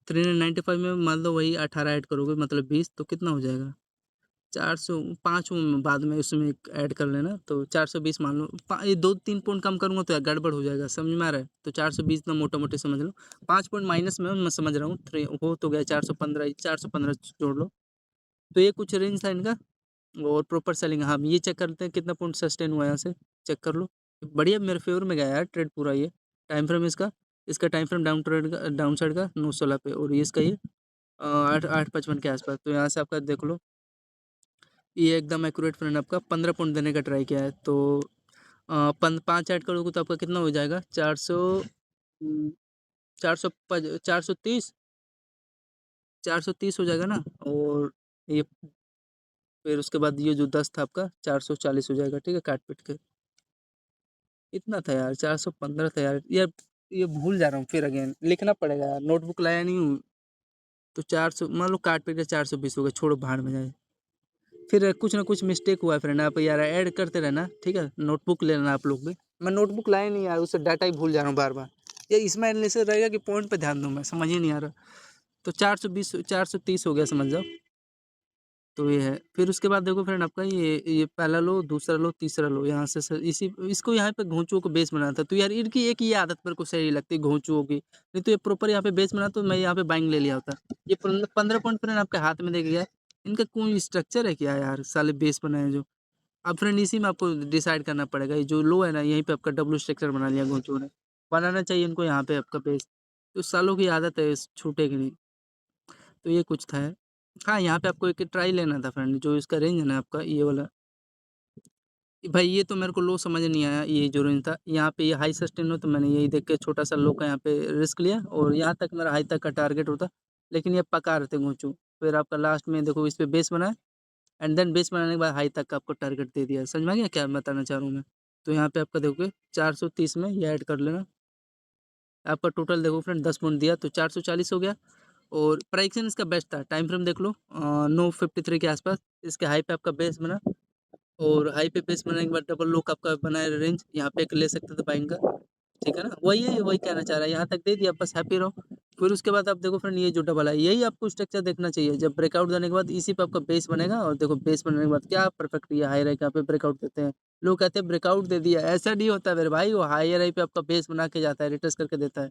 395 में मान लो वही 18 ऐड करोगे मतलब 20, तो कितना हो जाएगा 400, 5 बाद में उसमें ऐड कर लेना, तो 420 मान लो। ये 2-3 पॉइंट कम करूंगा तो यार गड़बड़ हो जाएगा, समझ में आ रहा है? तो 420 ना मोटा मोटी समझ लो, 5 पॉइंट माइनस में मैं समझ रहा हूँ, हो तो गया 415, 415 जोड़ लो। तो ये कुछ रेंज था इनका, और प्रॉपर सेलिंग। हाँ, ये चेक करते हैं कितना पॉइंट सस्टेन हुआ है यहाँ से, चेक कर लो। बढ़िया, मेरे फेवर में गया यार ट्रेड पूरा ये। टाइम फ्रेम इसका इसका टाइम फ्रेम डाउन साइड का 916 पे, और ये इसका ये 855 के आसपास। तो यहाँ से आपका देख लो, ये एकदम एक्यूरेट फ्रेंड आपका 15 पॉइंट देने का ट्राई किया है। तो 5 ऐड करोगे तो आपका कितना हो जाएगा 400, 430, 430 हो जाएगा ना। और ये फिर उसके बाद ये जो 10 था आपका 440 हो जाएगा, ठीक है, काट पीट के। इतना था यार, 415 था यार। ये भूल जा रहा हूँ, फिर अगेन लिखना पड़ेगा यार, नोटबुक लाया नहीं हूँ। तो 400 मान लो, काट पीट के 420 हो गया, छोड़ो भाड़ में जाए। फिर कुछ ना कुछ मिस्टेक हुआ है फ्रेंड, आप यार ऐड करते रहना, ठीक है। नोटबुक ले लेना आप लोग भी, मैं नोटबुक लाया नहीं यार, उससे डाटा ही भूल जा रहा हूँ बार बार। ये इसमें ऐसे रहेगा कि पॉइंट पे ध्यान दूँ, मैं समझ ही नहीं आ रहा। तो 420, 430 हो गया समझ जाओ। तो ये है। फिर उसके बाद देखो फ्रेंड, आपका ये पहला लो, दूसरा लो, तीसरा लो, यहाँ से इसी इसको यहाँ पे घोंचुओं को बेस बनाना था। तो यार इनकी एक ये आदत मेरे को सही लगती है घोंचुओं की, नहीं तो ये प्रॉपर यहाँ पे बेस बना तो मैं यहाँ पे बाइंग ले लिया होता। ये 15 पॉइंट फ्रेंड आपके हाथ में देख गया। इनका कोई स्ट्रक्चर है क्या यार, साले बेस बनाए जो। अब फ्रेंड इसी में आपको डिसाइड करना पड़ेगा, ये जो लो है ना, यहीं पे आपका डब्ल्यू स्ट्रक्चर बना लिया घोंचुओं ने। बनाना चाहिए इनको यहाँ पे आपका बेस, तो सालों की आदत है, छूटेगी नहीं। तो ये कुछ था। हाँ, यहाँ पे आपको एक ट्राई लेना था फ्रेंड, जो इसका रेंज है ना आपका ये वाला। भाई ये तो मेरे को लो समझ नहीं आया, ये जो रेंज था यहाँ पे, ये हाई सस्टेन हो, तो मैंने यही देख के छोटा सा लो का यहाँ पे रिस्क लिया, और यहाँ तक मेरा हाई तक का टारगेट होता। लेकिन ये पका रहे थे घोंचू, फिर आपका लास्ट में देखो इस पे बेस बनाया, एंड देन बेस बनाने के बाद हाई तक का आपको टारगेट दे दिया। समझ में आ गया क्या बताना चाह रहा हूँ मैं? तो यहाँ पे आपका देखोगे 430 में ये ऐड कर लेना। आपका टोटल देखो फ्रेंड 10 पॉइंट दिया, तो 440 हो गया। और प्राइसिंग इसका बेस्ट था, टाइम फ्रेम देख लो 953 के आसपास। इसके हाई पे आपका बेस बना, और हाई पे बेस बनाने के बाद डबल लो का आपका बनाया रेंज, यहाँ पे एक ले सकते थे बाइंग का, ठीक है ना। वही कहना चाह रहा है, यहाँ तक दे दिया, बस हैप्पी रहो। फिर उसके बाद आप देखो फ्रेंड, ये जो डबल है, यही आपको स्ट्रक्चर देखना चाहिए। जब ब्रेकआउट देने के बाद इसी पे आपका बेस बनेगा, और देखो बेस बनने के बाद क्या परफेक्ट ये हाई राई यहाँ पे ब्रेकआउट देते हैं। लोग कहते हैं ब्रेकआउट दे दिया, ऐसा नहीं होता मेरे भाई, वो हाई राई पे आपका बेस बना के जाता है, रिटर्स करके देता है।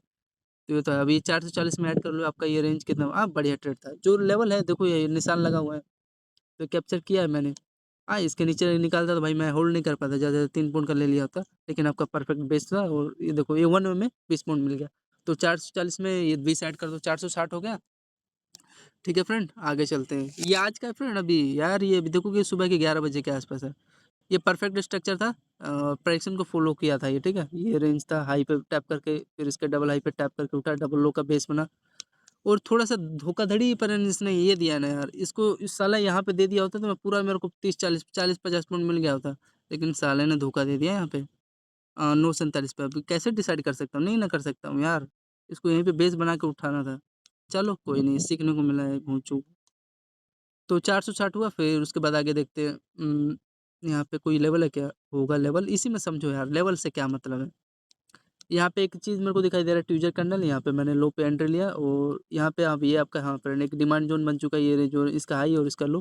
तो ये तो है। अभी 440 में ऐड कर लो, आपका ये रेंज कितना, बढ़िया ट्रेड था। जो लेवल है देखो, ये निशान लगा हुआ है, तो कैप्चर किया है मैंने। इसके नीचे निकालता तो भाई मैं होल्ड नहीं कर पाता, ज़्यादा 3 पॉइंट का ले लिया होता। लेकिन आपका परफेक्ट बेस था, और ये देखो ये 1 में 20 पॉइंट मिल गया। तो 440 में ये 20 ऐड कर दो, 460 हो गया। ठीक है फ्रेंड, आगे चलते हैं। ये आज का है फ्रेंड, अभी यार ये अभी देखो कि सुबह के 11 बजे के आसपास है। ये परफेक्ट स्ट्रक्चर था, प्राइसिंग को फॉलो किया था ये, ठीक है। ये रेंज था, हाई पे टैप करके फिर इसके डबल हाई पे टैप करके उठा, डबल लो का बेस बना। और थोड़ा-सा धोखाधड़ी पर इसने ये दिया ना यार, इसको इस साला यहाँ पे दे दिया होता तो मैं पूरा, मेरे को 30-40, 40-50 पॉइंट मिल गया होता। लेकिन साले ने धोखा दे दिया यहाँ पे। 947 पे अभी कैसे डिसाइड कर सकता हूँ? नहीं ना कर सकता हूँ यार। इसको यहीं पे बेस बना के उठाना था। चलो कोई नहीं, सीखने को मिला है भोंचू। तो 460 हुआ, फिर उसके बाद आगे देखते हैं। यहाँ पे कोई लेवल है क्या? होगा लेवल, इसी में समझो यार, लेवल से क्या मतलब है। यहाँ पे एक चीज़ मेरे को दिखाई दे रहा है, ट्यूजर कैंडल। यहाँ पे मैंने लो पे एंट्री लिया, और यहाँ पे आप ये आपका, हाँ फ्रेंड, एक डिमांड जोन बन चुका है, ये जो इसका हाई और इसका लो।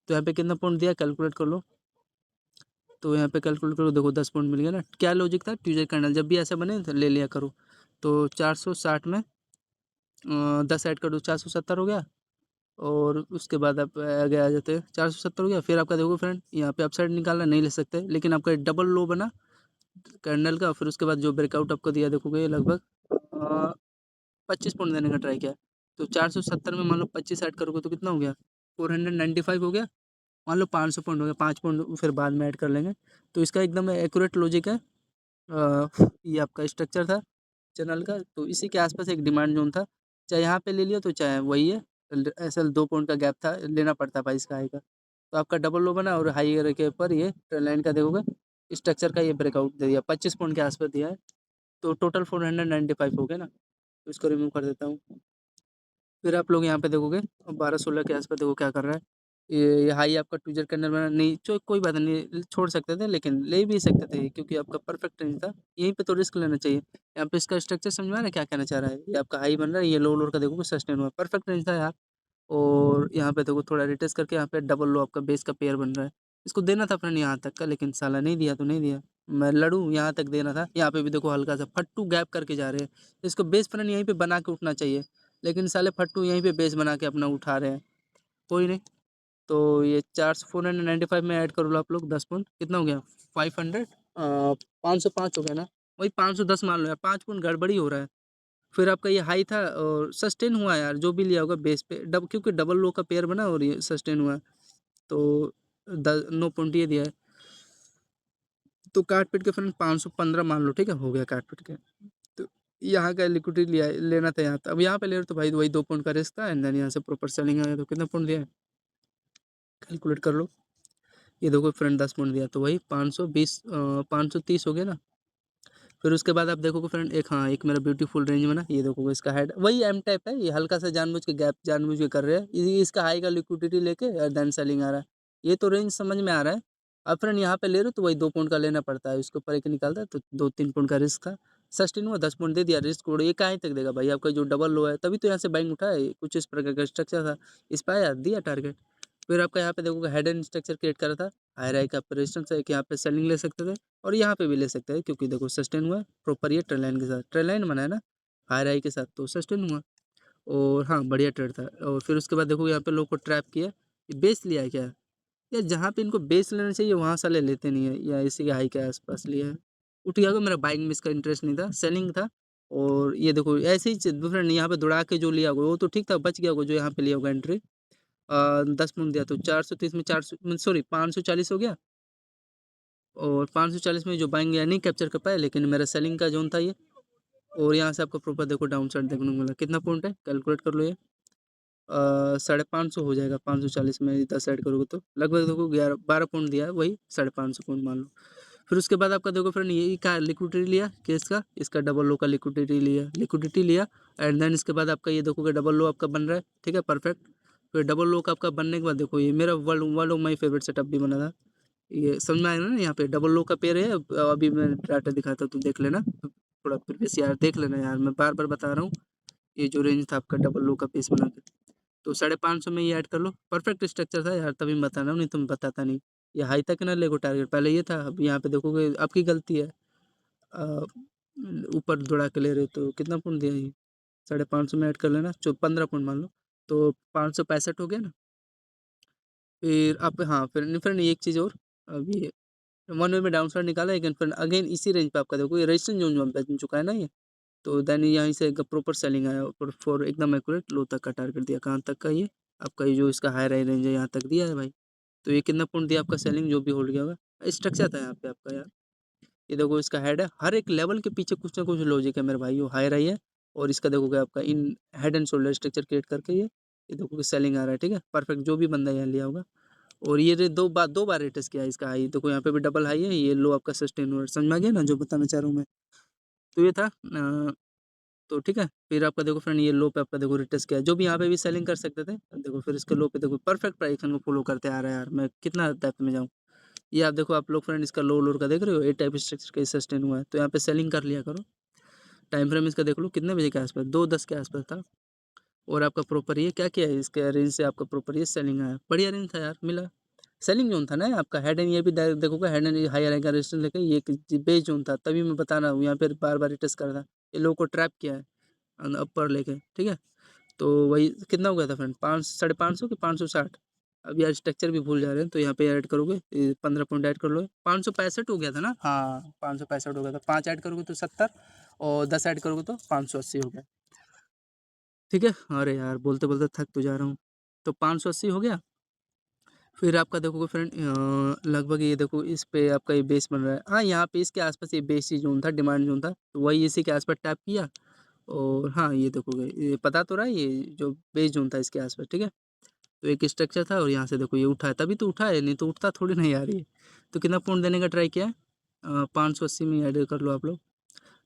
तो यहाँ पे कितना पॉइंट दिया, कैलकुलेट कर लो। तो यहाँ पे कैलकुलेट करो, देखो 10 पॉइंट मिल गया ना। क्या लॉजिक था, ट्यूजर कैंडल जब भी ऐसा बने तो ले लिया करो। तो 460 में 10 ऐड कर दो, 470 हो गया। और उसके बाद आप आगे आ जाते हैं, 470 हो गया। फिर आपका देखो फ्रेंड, यहाँ पे अपसाइड निकालना नहीं ले सकते, लेकिन आपका डबल लो बना कैंडल का। फिर उसके बाद जो ब्रेकआउट आपको दिया, देखोगे लगभग 25 पॉइंट देने का ट्राई किया। तो 470 में मान लो 25 ऐड करोगे तो कितना हो गया, 495 हो गया। मान लो 500 पॉइंट हो गया, 5 पॉइंट फिर बाद में ऐड कर लेंगे। तो इसका एकदम एक्यूरेट लॉजिक है। ये आपका स्ट्रक्चर था चैनल का, तो इसी के आसपास एक डिमांड जोन था। चाहे यहाँ पे ले लिया तो चाहे वही है, ऐसा 2 पॉइंट का गैप था, लेना पड़ता भाई इसका हाई का। तो आपका डबल लो बना, और हाई के ऊपर ये ट्रेंड लाइन का देखोगे स्ट्रक्चर का ये ब्रेकआउट दे दिया, 25 पॉइंट के आसपास दिया है। तो टोटल 495 हो गया ना। तो इसको रिमूव कर देता हूँ। फिर आप लोग यहाँ पे देखोगे 12-16 के आसपास, देखो क्या कर रहा है। ये हाई आपका ट्विजर के अंदर बना नहीं, चो कोई बात नहीं, छोड़ सकते थे लेकिन ले भी सकते थे क्योंकि आपका परफेक्ट रेंज था। यहीं पे तो रिस्क लेना चाहिए। यहाँ पे इसका स्ट्रक्चर समझ में आ रहा है क्या कहना चाह रहा है? ये आपका हाई बन रहा है, ये लो लोअर का देखोगे सस्टेन हुआ, परफेक्ट रेंज था यार। और यहाँ पे देखो थोड़ा रिटेस्ट करके यहाँ पे डबल लो आपका बेस का पेयर बन रहा है। इसको देना था फ्रेंड यहाँ तक का, लेकिन साला नहीं दिया तो नहीं दिया। मैं लड़ूँ यहाँ तक देना था। यहाँ पे भी देखो हल्का सा फट्टू गैप करके जा रहे हैं। इसको बेस फ्रेंड यहीं पे बना के उठना चाहिए, लेकिन साले फट्टू यहीं पे बेस बना के अपना उठा रहे हैं। कोई नहीं, तो ये 495 में ऐड कर लो आप लोग 10 पॉइंट, कितना हो गया 500, 505 हो गया ना, वही 510 मान लो यार, 5 पॉइंट गड़बड़ी हो रहा है। फिर आपका ये हाई था और सस्टेन हुआ यार, जो भी लिया होगा बेस पे क्योंकि डबल लो का पेयर बना और ये सस्टेन हुआ, तो 9 पॉइंट ये दिया है। तो काट पीट के फ्रेंड 515 मान लो, ठीक है, हो गया काट पीट के। तो यहाँ का लिक्विडिटी लिया लेना था यहाँ, अब यहाँ पे ले रहे तो भाई वही 2 पॉइंट का रिस्क था, एंड देन यहाँ से प्रॉपर सेलिंग आया तो कितना पॉइंट दिया है कैलकुलेट कर लो। ये देखो फ्रेंड 10 पॉइंट दिया, तो वही 520 530 हो गया ना। फिर उसके बाद आप देखोगे फ्रेंड एक, हाँ एक मेरा ब्यूटीफुल रेंज में ना, ये देखोगे इसका हेड वही एम टाइप है, ये हल्का सा जानबूझ के गैप जानबूझ के कर रहे हैं, इसका हाई का लिक्विडिटी लेके और देन सेलिंग आ रहा है। ये तो रेंज समझ में आ रहा है। अब फ्रेंड यहाँ पे ले रहे हो तो वही 2 पॉइंट का लेना पड़ता है, उसके ऊपर एक निकालता है तो 2-3 पॉइंट का रिस्क था। सस्टेन हुआ 10 पॉइंट दे दिया, रिस्क उड़, ये कहाँ तक देगा भाई आपका जो डबल लो है, तभी तो यहाँ से बाइंग उठा है, कुछ इस प्रकार का स्ट्रक्चर था, इस पर आया दिया टारगेट। फिर आपका यहाँ पे देखोगे हेड एंड स्ट्रक्चर क्रिएट करा था, हाई राई का रेजिस्टेंस है कि यहाँ पे सेलिंग ले सकते थे और यहाँ पे भी ले सकते हैं, क्योंकि देखो सस्टेन हुआ प्रॉपर ये ट्रेल लाइन के साथ, ट्रेल लाइन बना है ना हाई राई के साथ, तो सस्टेन हुआ और हाँ बढ़िया ट्रेड था। और फिर उसके बाद देखो यहाँ पे लोग को ट्रैप किया, ये बेस लिया है क्या या जहाँ पे इनको बेस लेना चाहिए वहाँ साले लेते नहीं है, या इसी के हाई के आसपास लिया है। उठ गया होगा, मेरा बाइंग में इसका इंटरेस्ट नहीं था, सेलिंग था। और ये देखो ऐसे ही डिफरेंट यहाँ पे दौड़ा के जो लिया होगा वो तो ठीक था, बच गया होगा जो यहाँ पे लिया होगा एंट्री। 10 पॉइंट दिया तो 430 में 400 सॉरी 540 हो गया, और 540 में जो बाइंग नहीं कैप्चर कर पाया, लेकिन मेरा सेलिंग का जोन था ये। और यहाँ से आपको प्रॉपर देखो डाउन साइड देखने को मिला, कितना पॉइंट है कैलकुलेट कर लो ये, 550 हो जाएगा 540 में 10 ऐड करोगे तो लगभग देखो 12 पॉइंट दिया है, वही 550 पॉइंट मान लो। फिर उसके बाद आपका देखो फ्रेंड ये का लिक्विडिटी लिया केस का, इसका डबल लो का लिक्विडिटी लिया एंड देन इसके बाद आपका ये देखोगे डबल लो आपका बन रहा है, ठीक है परफेक्ट। फिर डबल लो का आपका बनने के बाद देखो ये मेरा world of my favourite setup भी बना था, ये समझ में आया ना, यहाँ पे डबल लो का पेयर है। अभी मैं डाटा दिखाता हूँ तो देख लेना, थोड़ा प्रीवियस यार देख लेना यार, मैं बार बार बता रहा हूँ। ये जो रेंज था आपका डबल लो का पीस बना के, तो 550 में ये ऐड कर लो, परफेक्ट स्ट्रक्चर था यार, तभी मैं बता रहा हूँ, नहीं तो मैं बताता नहीं। ये हाई तक ना लेगो टारगेट, पहले ये था, अब यहाँ पे देखोगे आपकी गलती है, अ, ऊपर दौड़ा के ले रहे हो, तो कितना पॉइंट दिया ये 550 में ऐड कर लेना, 15 पॉइंट मान लो, तो 565 हो गया ना। फिर आप हाँ फिर फ्रेंड एक चीज़ और, अभी 1 वे में डाउन साइड निकाला, लेकिन फिर अगेन इसी रेंज पे आपका देखो ये रेजिस्टेंस जोन जो बन चुका है ना ये, तो देन यहीं से प्रॉपर सेलिंग आया और फॉर एकदम एक्यूरेट लो तक का टारगेट दिया, कहाँ तक का ये आपका ये जो इसका हाई रेंज है यहाँ तक दिया है भाई। तो ये कितना पॉइंट दिया आपका सेलिंग, जो भी होल्ड किया होगा, स्ट्रक्चर था यहाँ पे आपका यार। ये देखो इसका हेड है, हर एक लेवल के पीछे कुछ ना कुछ लॉजिक है मेरे भाई, वो हाई रही है। और इसका देखोगे आपका in head and shoulder structure create करके ये देखोगे सेलिंग आ रहा है, ठीक है परफेक्ट, जो भी बंदा यहाँ लिया होगा। और ये दो बार रेटेस्ट किया है इसका हाई, देखो यहाँ पे भी डबल हाई है, ये लो आपका सस्टेन हुआ, समझ में आ गया ना जो बताना चाह रहा हूँ मैं। तो ये था तो ठीक है। फिर आपका देखो फ्रेंड ये लो पे आपका देखो रिटेस्ट किया, जो भी यहाँ पे भी सेलिंग कर सकते थे, देखो फिर इसके लो पे देखो परफेक्ट प्राइस को फॉलो करते आ रहा है यार, मैं कितना डेप्थ में जाऊँ। ये आप देखो आप लोग फ्रेंड इसका लो लोड का देख रहे हो, ए टाइप स्ट्रक्चर का सस्टेन हुआ है, तो यहाँ पे सेलिंग कर लिया करो। टाइम फ्रेम इसका देख लो कितने बजे के आसपास, 2:10 के आसपास था। और आपका प्रॉपर ये क्या किया है, इसके रेंज से आपका प्रॉपर ये सेलिंग आया, बढ़िया रेंज था यार, मिला सेलिंग जोन था ना आपका। हेड एंड ये भी देखोगे हेड एंड हाई रहेगा रेजिस्टेंस लेके, ये बेस जोन था, तभी मैं बता रहा हूँ यहाँ पे बार बार टेस्ट कर रहा था, ये लोगों को ट्रैप किया है अपर लेके, ठीक है। तो वही कितना हो गया था फ्रेंड, 550 कि 560, अब यार स्ट्रक्चर भी भूल जा रहे हैं, तो यहाँ पे ऐड करोगे 15 पॉइंट ऐड कर लो, 565 हो गया था ना, हाँ 565 हो गया था, 5 ऐड करोगे तो 70 और 10 ऐड करोगे तो 580 हो गया, ठीक है। अरे यार बोलते बोलते थक तो जा रहा हूँ, तो 580 हो गया। फिर आपका देखोगे फ्रेंड लगभग ये देखो इस पे आपका ये बेस बन रहा है, हाँ यहाँ पे इसके आसपास ये बेस ही जोन था, डिमांड जोन था, तो वही इसी के आसपास टैप किया। और हाँ ये देखोगे ये पता तो रहा है, ये जो बेस जोन था इसके आसपास, ठीक है। तो एक स्ट्रक्चर था और यहाँ से देखो ये उठा है, तभी तो उठा है, नहीं तो उठता थोड़ी नहीं यार ये। तो कितना पॉइंट देने का ट्राई किया है, 580 में ऐड कर लो आप लोग,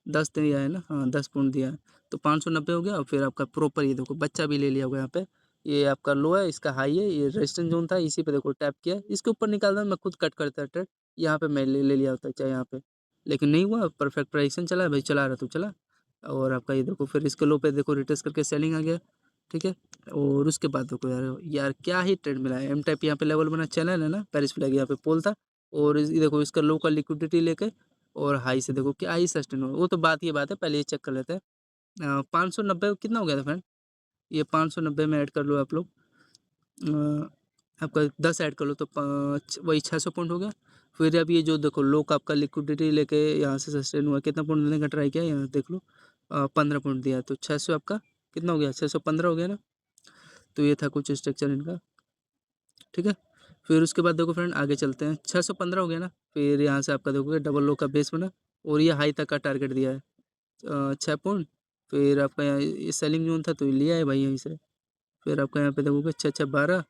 10 दिया है ना, हाँ 10 पॉइंट दिया है, तो 590 हो गया। और फिर आपका प्रॉपर ये देखो बच्चा भी ले लिया होगा यहाँ पे, ये आपका लो है, इसका हाई है, ये रेजिस्टेंस जोन था, इसी पे देखो टैप किया, इसके ऊपर निकालना मैं खुद कट करता ट्रेड, यहाँ पे मैं ले लिया होता चाहे यहाँ पे, लेकिन नहीं हुआ, परफेक्ट प्राइसिंग चला भाई, चला रहा तो चला। और आपका ये देखो फिर इसके लो पे देखो रिटेस्ट करके सेलिंग आ गया, ठीक है। और उसके बाद देखो यार यार क्या ही ट्रेड मिला है, एम टाइप यहाँ पे लेवल बना, चैनल है ना, पेरिस फ्लैग यहाँ पे पोल था, और ये देखो इसका लो का लिक्विडिटी लेके और हाई से देखो क्या ही सस्टेन हो, वो तो बात ये बात है, पहले ये चेक कर लेते हैं। 590 कितना हो गया था फ्रेंड, ये 590 में ऐड कर लो आप लोग, आपका 10 ऐड कर लो तो वही 600 पॉइंट हो गया। फिर अब ये जो देखो लो का आपका लिक्विडिटी लेके यहाँ से सस्टेन हुआ, कितना पॉइंट देने का ट्राई किया, यहाँ देख लो 15 पॉइंट दिया, तो 600 आपका कितना हो गया, 615 हो गया ना। तो ये था कुछ स्ट्रक्चर इनका, ठीक है। फिर उसके बाद देखो फ्रेंड आगे चलते हैं, 615 हो गया ना, फिर यहाँ से आपका देखोगे डबल लो का बेस बना, और ये हाई तक का टारगेट दिया है 6 पॉइंट। फिर आपका यहाँ ये सेलिंग जोन था तो ये लिया है भाई यहीं से। फिर आपका यहाँ पे देखोगे 6 6 12,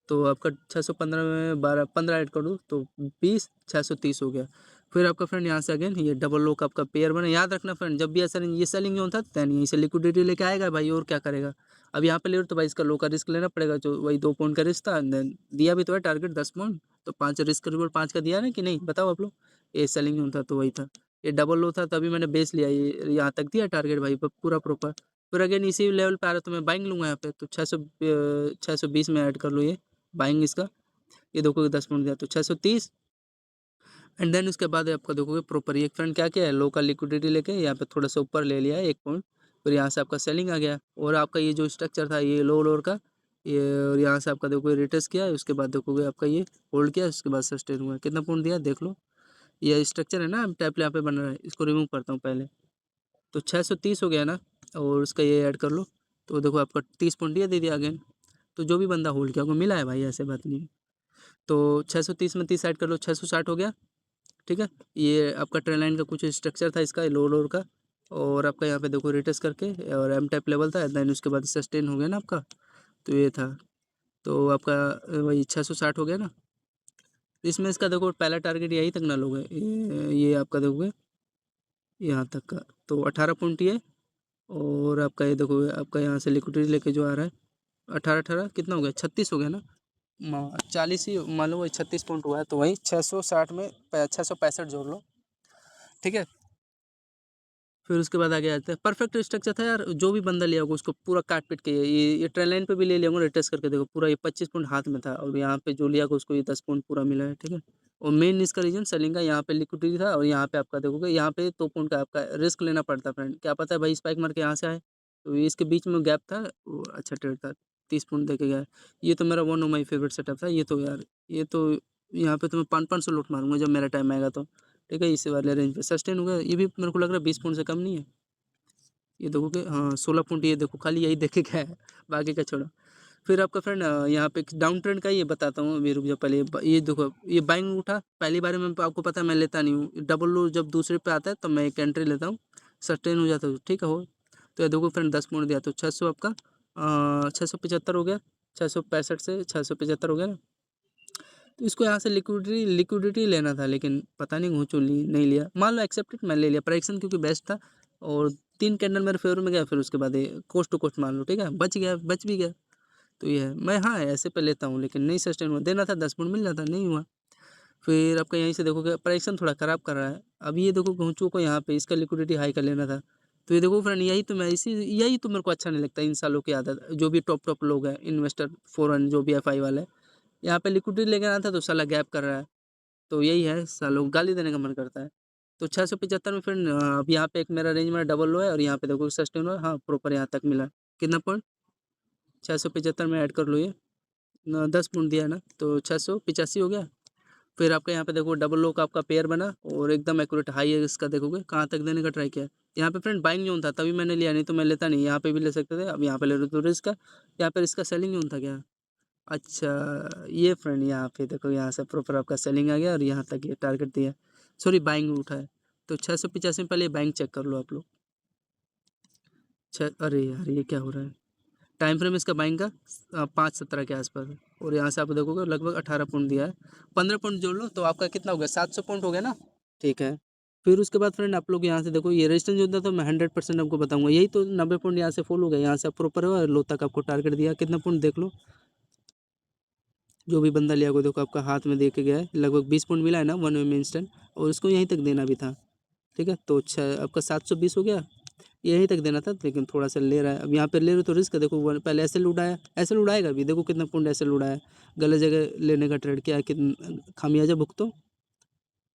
तो आपका 615 में 12 15 ऐड कर दो तो 20, 630 हो गया। फिर आपका फ्रेंड यहाँ से अगेन ये डबल लो का आपका पेयर बना, याद रखना फ्रेंड जब भी ऐसा ये सेलिंग जोन था दैन यहीं से लिक्विडिटी लेके आएगा भाई, और क्या करेगा। अब यहाँ पे ले लो तो भाई इसका लो का रिस्क लेना पड़ेगा, जो वही 2 पॉइंट का रिस्क था, देन दिया भी तो है टारगेट 10 पॉइंट, तो 5 रिस्क रिवॉर्ड 5 का दिया ना कि नहीं, बताओ आप लोग। ये सेलिंग जोन था तो वही था, ये डबल लो था तभी मैंने बेस लिया, ये यहाँ तक दिया टारगेट भाई पूरा प्रॉपर। फिर अगेन इसी लेवल पे आ रहा है तो मैं बाइंग लूँगा यहाँ पे, तो 620 में ऐड कर लो ये बाइंग इसका, ये देखोगे 10 पॉइंट दिया तो 630। एंड देन उसके बाद आपका देखोगे प्रॉपर एक फ्रेंड क्या किया है, लो का लिक्विडिटी लेके यहाँ पे थोड़ा सा ऊपर ले लिया है 1 पॉइंट, फिर यहाँ से आपका सेलिंग आ गया, और आपका ये जो स्ट्रक्चर था ये लो लोअर का, ये और यहाँ से आपका देखोगे रिटेस्ट किया है, उसके बाद देखोगे आपका ये होल्ड किया, उसके बाद सस्टेन हुआ, कितना पॉइंट दिया देख लो। ये स्ट्रक्चर है ना टैप यहाँ पे बन रहा है, इसको रिमूव करता हूँ पहले, तो 630 हो गया ना, और उसका ये ऐड कर लो, तो देखो आपका 30 पॉइंट ये दे दिया अगेन। तो जो भी बंदा होल्ड किया उसको मिला है भाई, ऐसे बात नहीं है। तो 630 में 30 ऐड कर लो, 660 हो गया, ठीक है। ये आपका ट्रेन लाइन का कुछ स्ट्रक्चर था इसका लो लोअर का, और आपका यहाँ पे देखो रिटेस्ट करके और एम टाइप लेवल था, देन उसके बाद सस्टेन हो गया ना आपका, तो ये था। तो आपका वही 660 हो गया ना, तो इसमें इसका देखो पहला टारगेट यही तक ना लोगे, ये आपका देखोगे यहाँ तक का, तो 18 पॉइंट ये, और आपका ये देखो आपका यहाँ से लिक्विडिटी लेके जो आ रहा है 18 कितना हो गया, 36 हो गया ना, 40 ही मान लो, वही 36 पॉइंट हुआ है, तो वही 660 में 665 जोड़ लो, ठीक है। फिर उसके बाद आगे आते हैं, परफेक्ट स्ट्रक्चर था यार, जो भी बंदा लिया होगा उसको पूरा काट पीट के ये ट्रेन लाइन पे भी ले लिया होगा, रिटेस्ट करके देखो पूरा ये 25 पॉइंट हाथ में था, और यहाँ पे जो लिया होगा उसको ये 10 पॉइंट पूरा मिला है, ठीक है। और मेन इसका रीजन सेलिंग का, यहाँ पे लिक्विडिटी था, और यहाँ पे आपका देखोगे यहाँ पे 2 पॉइंट का आपका रिस्क लेना पड़ता फ्रेंड, क्या पता है भाई स्पाइक मार के यहाँ से आए, तो ये इसके बीच में गैप था, वो अच्छा ट्रेड था, 30 पॉइंट देके गया। ये तो मेरा one of my favourite setup था, ये तो यार, ये तो यहाँ पे तो मैं 500 लूट मारूंगा जब मेरा टाइम आएगा तो, ठीक है। इसी वाले रेंज पे सस्टेन हो गया, ये भी मेरे को लग रहा है 20 पॉइंट से कम नहीं है, ये देखोगे हाँ 16 पॉइंट, ये देखो खाली यही देखे गया है, बाकी का छोड़ो। फिर आपका फ्रेंड यहाँ पे डाउन ट्रेंड का ये बताता हूँ, अभी रुक जाओ पहले, ये देखो ये बाइंग उठा पहली बार में, आपको पता है मैं लेता नहीं हूँ, डबल लो जब दूसरे पे आता है तो मैं एक एंट्री लेता हूँ, सस्टेन हो जाता है ठीक है हो। तो ये देखो फ्रेंड 10 पॉइंट दिया, तो 600 आपका 675 हो गया, 665 से 675 हो गया ना। तो इसको यहाँ से लिक्विडिटी लेना था, लेकिन पता नहीं घूचू नहीं लिया, मान लो एक्सेप्टेड, मैं ले लिया प्राइक्सन क्योंकि बेस्ट था, और 3 कैंडल मेरे फेवर में गया, फिर उसके बाद कोस्ट टू कोस्ट मान लो, ठीक है, बच गया, बच भी गया। तो ये है, मैं हाँ ऐसे पे लेता हूँ, लेकिन नहीं सस्टेन हुआ, देना था 10 पॉइंट मिल जाता, नहीं हुआ। फिर आपका यहीं से देखोगे प्राइक्सन थोड़ा ख़राब कर रहा है, अब ये देखो घूचू को यहाँ पे इसका लिक्विडिटी हाई कर लेना था। तो ये देखो फ्रेंड यही तो मेरे को अच्छा नहीं लगता इन सालों की आदत, जो भी टॉप लोग हैं इन्वेस्टर फॉरन जो भी FI वाले, यहाँ पे लिक्विडिटी लेके आना था तो साला गैप कर रहा है, तो यही है सालों गाली देने का मन करता है। तो 675 में फिर अब यहाँ पे एक मेरा रेंज में डबल लो है, और यहाँ पे देखो सस्टेन हुआ, हाँ प्रॉपर यहाँ तक मिला, कितना पॉइंट 675 में ऐड कर लो, ये 10 पॉइंट दिया है ना, तो 685 हो गया। फिर आपका यहाँ पे देखो डबल लो का आपका पेयर बना, और एकदम एक्यूरेट हाई है इसका, देखोगे कहाँ तक देने का ट्राई किया। यहाँ पे फ्रेंड बाइंग जोन था तभी मैंने लिया, नहीं तो मैं लेता नहीं, यहाँ पे भी ले सकते थे, अब यहाँ पे ले रहे तो रिस्क का, यहाँ पर इसका सेलिंग जोन था क्या, अच्छा ये फ्रेंड यहाँ पे देखो यहाँ से प्रॉपर आपका सेलिंग आ गया, और यहाँ तक ये टारगेट दिया, सॉरी बाइंग उठा है, तो 685 में पहले बाइंग चेक कर लो आप लोग। अरे यार ये क्या हो रहा है, टाइम फ्रेम इसका बाइंग का 5:17 के आसपास है, और यहाँ से आप देखोगे लगभग 18 पॉइंट दिया है, 15 पॉइंट जोड़ लो तो आपका कितना हो गया, 700 पॉइंट हो गया ना, ठीक है। फिर उसके बाद फ्रेंड आप लोग यहाँ से देखो ये रेजिस्टेंस जो होता है तो मैं 100% आपको बताऊंगा, यही तो 90 पॉइंट यहाँ से फॉलो हो गया, यहाँ से प्रॉपर हुआ, लो तक आपको टारगेट दिया, कितना पॉइंट देख लो, जो भी बंदा लिया को देखो आपका हाथ में दे के गया है, लगभग 20 पॉइंट मिला है ना 1 में इंस्टेंट, और उसको यहीं तक देना भी था, ठीक है। तो अच्छा आपका 720 हो गया, यहीं तक देना था, लेकिन थोड़ा सा ले रहा है, अब यहाँ पे ले रहे हो तो रिस्क है, देखो पहले ऐसे उड़ाया, ऐसे उड़ाएगा भी, देखो कितना पॉइंट ऐसे उड़ाया, गलत जगह लेने का ट्रेड किया है, कितना खामियाजा भुगतो।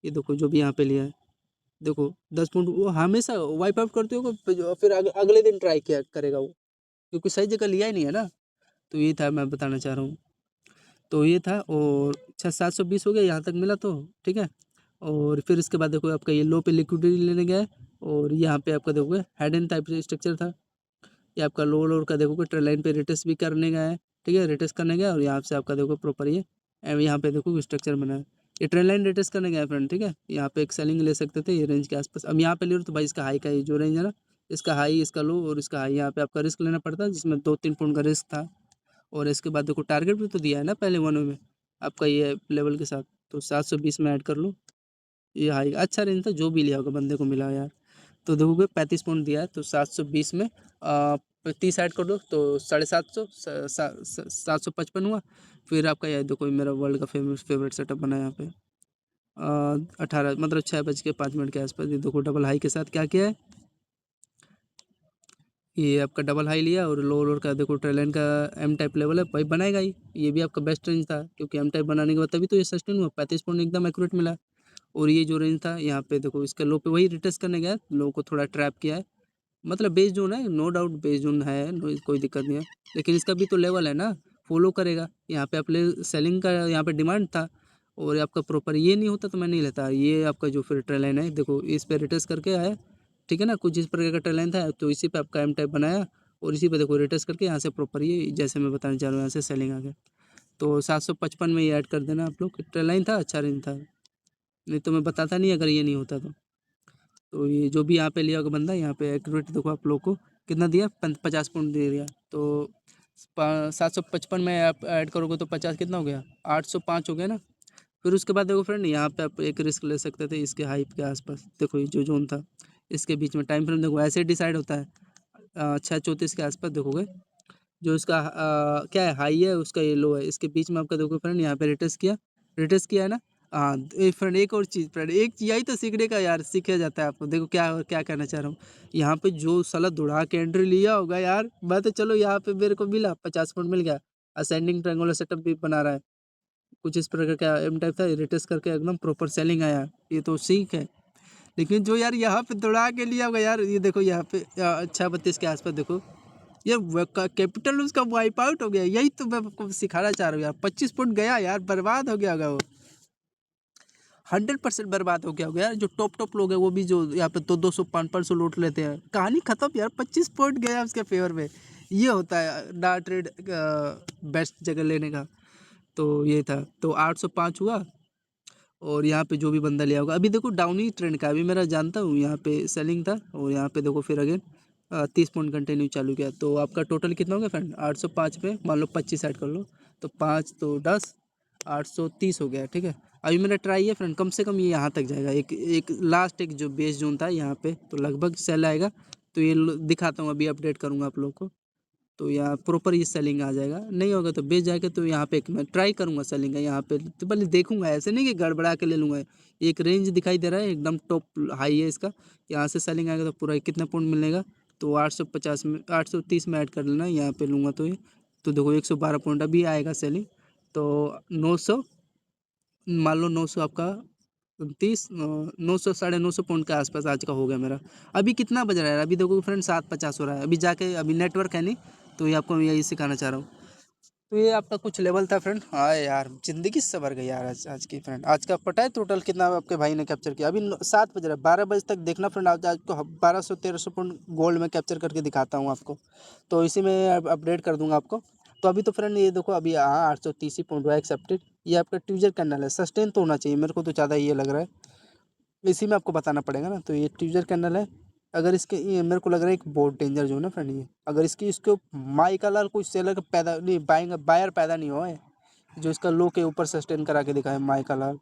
ये देखो जो भी यहाँ पे लिया है, देखो 10 पॉइंट, वो हमेशा वाइप आउट करते हो, फिर अगले दिन ट्राई किया करेगा वो, क्योंकि सही जगह लिया ही नहीं है ना। तो ये था मैं बताना चाह रहा हूँ, तो ये था, और अच्छा 720 हो गया, यहाँ तक मिला तो ठीक है। और फिर इसके बाद देखो आपका ये लो पे लिक्विडिटी लेने गया है, और यहाँ पे आपका देखोगे हेड एंड टाइप स्ट्रक्चर था, ये आपका लो लोअर का देखोगे ट्रेड लाइन पे रिटेस्ट भी करने गया है, ठीक है, रिटेस्ट करने गया, और यहाँ से आपका देखो प्रॉपर ये यहाँ पे देखो स्ट्रक्चर बना है, ये ट्रेड लाइन रिटेस्ट करने गया है फ्रेंड, ठीक है। यहाँ पे एक सेलिंग ले सकते थे ये रेंज के आसपास, अब यहाँ पे ले लो तो भाई इसका हाई का ये जो रेंज है ना, इसका हाई, इसका लो और इसका हाई, यहाँ पे आपका रिस्क लेना पड़ता है, जिसमें 2-3 पॉइंट का रिस्क था। और इसके बाद देखो टारगेट भी तो दिया है ना पहले 1 में आपका ये लेवल के साथ, तो 720 में ऐड कर लो, ये हाई अच्छा रेंज था, जो भी लिया होगा बंदे को मिला यार। तो देखोगे 35 पॉइंट दिया है, तो 720 में 30 ऐड कर दो तो 750, 755 हुआ। फिर आपका ये देखो मेरा वर्ल्ड का फेवरेट सेटअप बना है यहाँ पे, 18 मतलब 6:05 के आसपास, ये देखो डबल हाई के साथ क्या किया है, ये आपका डबल हाई लिया, और लो लोअर का देखो ट्रेलाइन का एम टाइप लेवल है भाई, बनाएगा ही, ये भी आपका बेस्ट रेंज था, क्योंकि एम टाइप बनाने के बाद तभी तो ये सस्टेन हुआ, 35 पॉइंट एकदम एक्यूरेट मिला। और ये जो रेंज था यहाँ पे देखो इसका लो पे वही रिटेस्ट करने गया, लो को थोड़ा ट्रैप किया है, मतलब बेस जोन है, नो डाउट बेस जोन है, कोई दिक्कत नहीं है, लेकिन इसका भी तो लेवल है ना, फॉलो करेगा, यहाँ पे अपने सेलिंग का यहाँ पे डिमांड था, और आपका प्रॉपर ये नहीं होता तो मैं नहीं लेता, ये आपका जो फिर ट्रेल लाइन है देखो इस पे रिटेस्ट करके आया, ठीक है ना, कुछ इस प्रकार का ट्रेल लाइन था, तो इसी पे आपका एम टाइप बनाया, और इसी पे देखो रिटेस्ट करके यहाँ से प्रॉपर ये जैसे मैं बताना चाह रहा हूँ यहाँ से सेलिंग आ गया, तो 755 में ये ऐड कर देना आप लोग, ट्रेल लाइन था अच्छा रेंज था, नहीं तो मैं बताता नहीं अगर ये नहीं होता तो ये जो भी यहाँ पे लिया होगा बंदा, यहाँ पे एक्यूरेट देखो आप लोग को कितना दिया, 50 पॉइंट दे दिया, तो 755 में आप ऐड करोगे तो 50 कितना हो गया, 805 हो गया ना। फिर उसके बाद देखो फ्रेंड यहाँ पे आप एक रिस्क ले सकते थे इसके हाइप के आसपास, देखो ये जो जोन था इसके बीच में टाइम फ्रेम देखो ऐसे डिसाइड होता है, 6:34 के आसपास देखोगे, जो इसका क्या है हाई है उसका ये लो है, इसके बीच में आपका देखो फ्रेंड यहाँ पे रिटेस्ट किया है ना। हाँ फ्रेंड एक और चीज़, फ्रेंड एक यही तो सीखने का यार, सीखा जाता है आपको, देखो क्या क्या कहना चाह रहा हूँ, यहाँ पे जो साला दौड़ा के एंट्री लिया होगा यार, मैं तो चलो यहाँ पे मेरे को मिला 50 पॉइंट मिल गया, असेंडिंग ट्रायंगुलर सेटअप भी बना रहा है, कुछ इस प्रकार का एम टाइप था, रिटेस्ट करके एकदम प्रॉपर सेलिंग आया, ये तो सीख है। लेकिन जो यार यहाँ पे दौड़ा के लिया होगा यार, ये देखो यहाँ पे 6:32 के आसपास देखो, ये कैपिटल उसका वाइप आउट हो गया, यही तो मैं आपको सिखाना चाह रहा हूँ यार, 25 पॉइंट गया यार, बर्बाद हो गया होगा वो, 100% बर्बाद हो गया होगा यार, जो टॉप लोग हैं वो भी जो यहाँ पे 200-500 लूट लेते हैं, कहानी खत्म यार, 25 पॉइंट गया उसके फेवर में, ये होता है डा ट्रेड बेस्ट जगह लेने का। तो ये था, तो 805 हुआ, और यहाँ पे जो भी बंदा लिया होगा, अभी देखो डाउन ही ट्रेंड का, अभी मेरा जानता हूँ यहाँ पे सेलिंग था, और यहाँ पे देखो फिर अगेन 30 पॉइंट कंटिन्यू चालू किया, तो आपका टोटल कितना हो गया फ्रेंड, 805 पे मान लो 25 ऐड कर लो, तो 5 तो 10, 830 हो गया, ठीक है। अभी मेरा ट्राई है फ्रेंड, कम से कम ये यहाँ तक जाएगा, एक एक लास्ट एक जो बेस जोन था यहाँ पे, तो लगभग सेल आएगा, तो ये दिखाता हूँ, अभी अपडेट करूँगा आप लोग को, तो यहाँ प्रॉपर ये सेलिंग आ जाएगा, नहीं होगा तो बेच जाएगा, तो यहाँ पे एक मैं ट्राई करूँगा सेलिंग का यहाँ पे, तो पहले देखूंगा, ऐसे नहीं कि गड़बड़ा के ले लूँगा, एक रेंज दिखाई दे रहा है एकदम टॉप हाई है इसका, यहाँ से सेलिंग आएगा तो पूरा कितना पॉइंट मिलेगा, तो 850 में 830 में ऐड कर लेना, यहाँ पे लूँगा तो ये, तो देखो 112 पॉइंट अभी आएगा सेलिंग, तो 900 मान लो, 900 आपका 29 900 950 पॉइंट के आसपास आज का हो गया मेरा। अभी कितना बज रहा है, अभी देखो फ्रेंड 7:50 हो रहा है, अभी जाके अभी नेटवर्क है नहीं, तो ये आपको मैं यही सिखाना चाह रहा हूँ। तो ये आपका कुछ लेवल था फ्रेंड, हाँ यार ज़िंदगी सवर गई यार, आज की फ्रेंड, आज का पता है टोटल कितना आपके भाई ने कैप्चर किया, अभी 7 बज रहा है, 12 बजे तक देखना फ्रेंड, आज आज को 1200-1300 पॉइंट गोल्ड में कैप्चर करके दिखाता हूँ आपको, तो इसी में अपडेट कर दूंगा आपको। तो अभी तो फ्रेंड ये देखो अभी हाँ 830 ही पॉइंट हुआ एक्सेप्टेड, ये आपका ट्यूजर कैंडल है, सस्टेन तो होना चाहिए, मेरे को तो ज़्यादा ये लग रहा है, इसी में आपको बताना पड़ेगा ना, तो ये ट्यूजर कैंडल है, अगर इसके ये मेरे को लग रहा है एक बहुत डेंजर जो है ना फ्रेंड, ये अगर इसके माई का लाल कोई सेलर का पैदा नहीं, बायर पैदा नहीं हुआ है, जो इसका लो के ऊपर सस्टेन करा के दिखा है माई का लाल,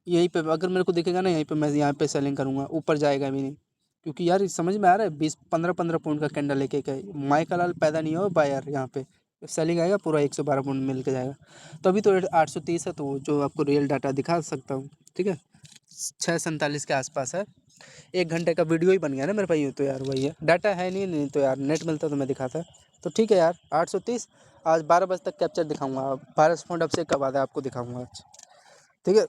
यहीं पे अगर मेरे को दिखेगा ना, यहीं पे मैं यहाँ पे सेलिंग करूँगा, ऊपर जाएगा भी नहीं। क्योंकि यार समझ में आ रहा है, 20-15 पॉइंट का कैंडल लेके गए, माई का लाल पैदा नहीं हो बायर यहाँ पे। सेलिंग आएगा पूरा 112 पॉइंट मिल के जाएगा। तो अभी तो 830 है, तो जो आपको रियल डाटा दिखा सकता हूँ, ठीक है। 6:47 के आसपास है। 1 घंटे का वीडियो ही बन गया ना मेरे भाई, तो यार वही है, डाटा है नहीं, नहीं तो यार नेट मिलता तो मैं दिखाता। तो ठीक है यार, 830 आज 12 बजे तक कैप्चर दिखाऊंगा, 12 पॉइंट अब से कब आता है आपको दिखाऊंगा आज, ठीक है।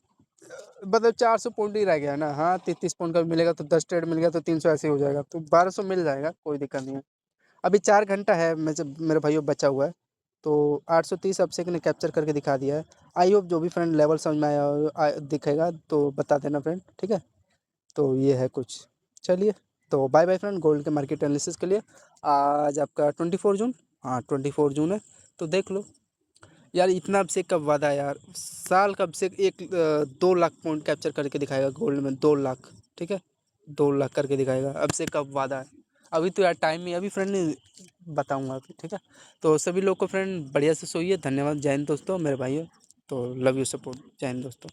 मतलब 400 पॉइंट ही रह गया ना, हाँ 33 पॉइंट का भी मिलेगा तो 10 ट्रेड मिल गया तो 300 ऐसे ही हो जाएगा, तो 1200 मिल जाएगा, कोई दिक्कत नहीं है। अभी 4 घंटा है मैं जब मेरे भाइयों बचा हुआ है, तो 830 अब से ने कैप्चर करके दिखा दिया है। आई होप जो भी फ्रेंड लेवल समझ में आया दिखेगा तो बता देना फ्रेंड, ठीक है। तो ये है कुछ, चलिए। तो बाय बाय फ्रेंड, गोल्ड के मार्केट एनालिसिस के लिए आज आपका 24 जून, हाँ 24 जून है। तो देख लो यार, इतना अब से कब वादा है यार, साल कब से 2 लाख पॉइंट कैप्चर करके दिखाएगा गोल्ड में, 2 लाख, ठीक है। 2 लाख करके दिखाएगा, अब से कब वादा है। अभी तो यार टाइम ही अभी फ्रेंड नहीं बताऊंगा अभी, ठीक है। तो सभी लोग को फ्रेंड बढ़िया से सोइए, धन्यवाद, जय हिंद दोस्तों मेरे भाइयों। तो लव यू सपोर्ट, जय हिंद दोस्तों।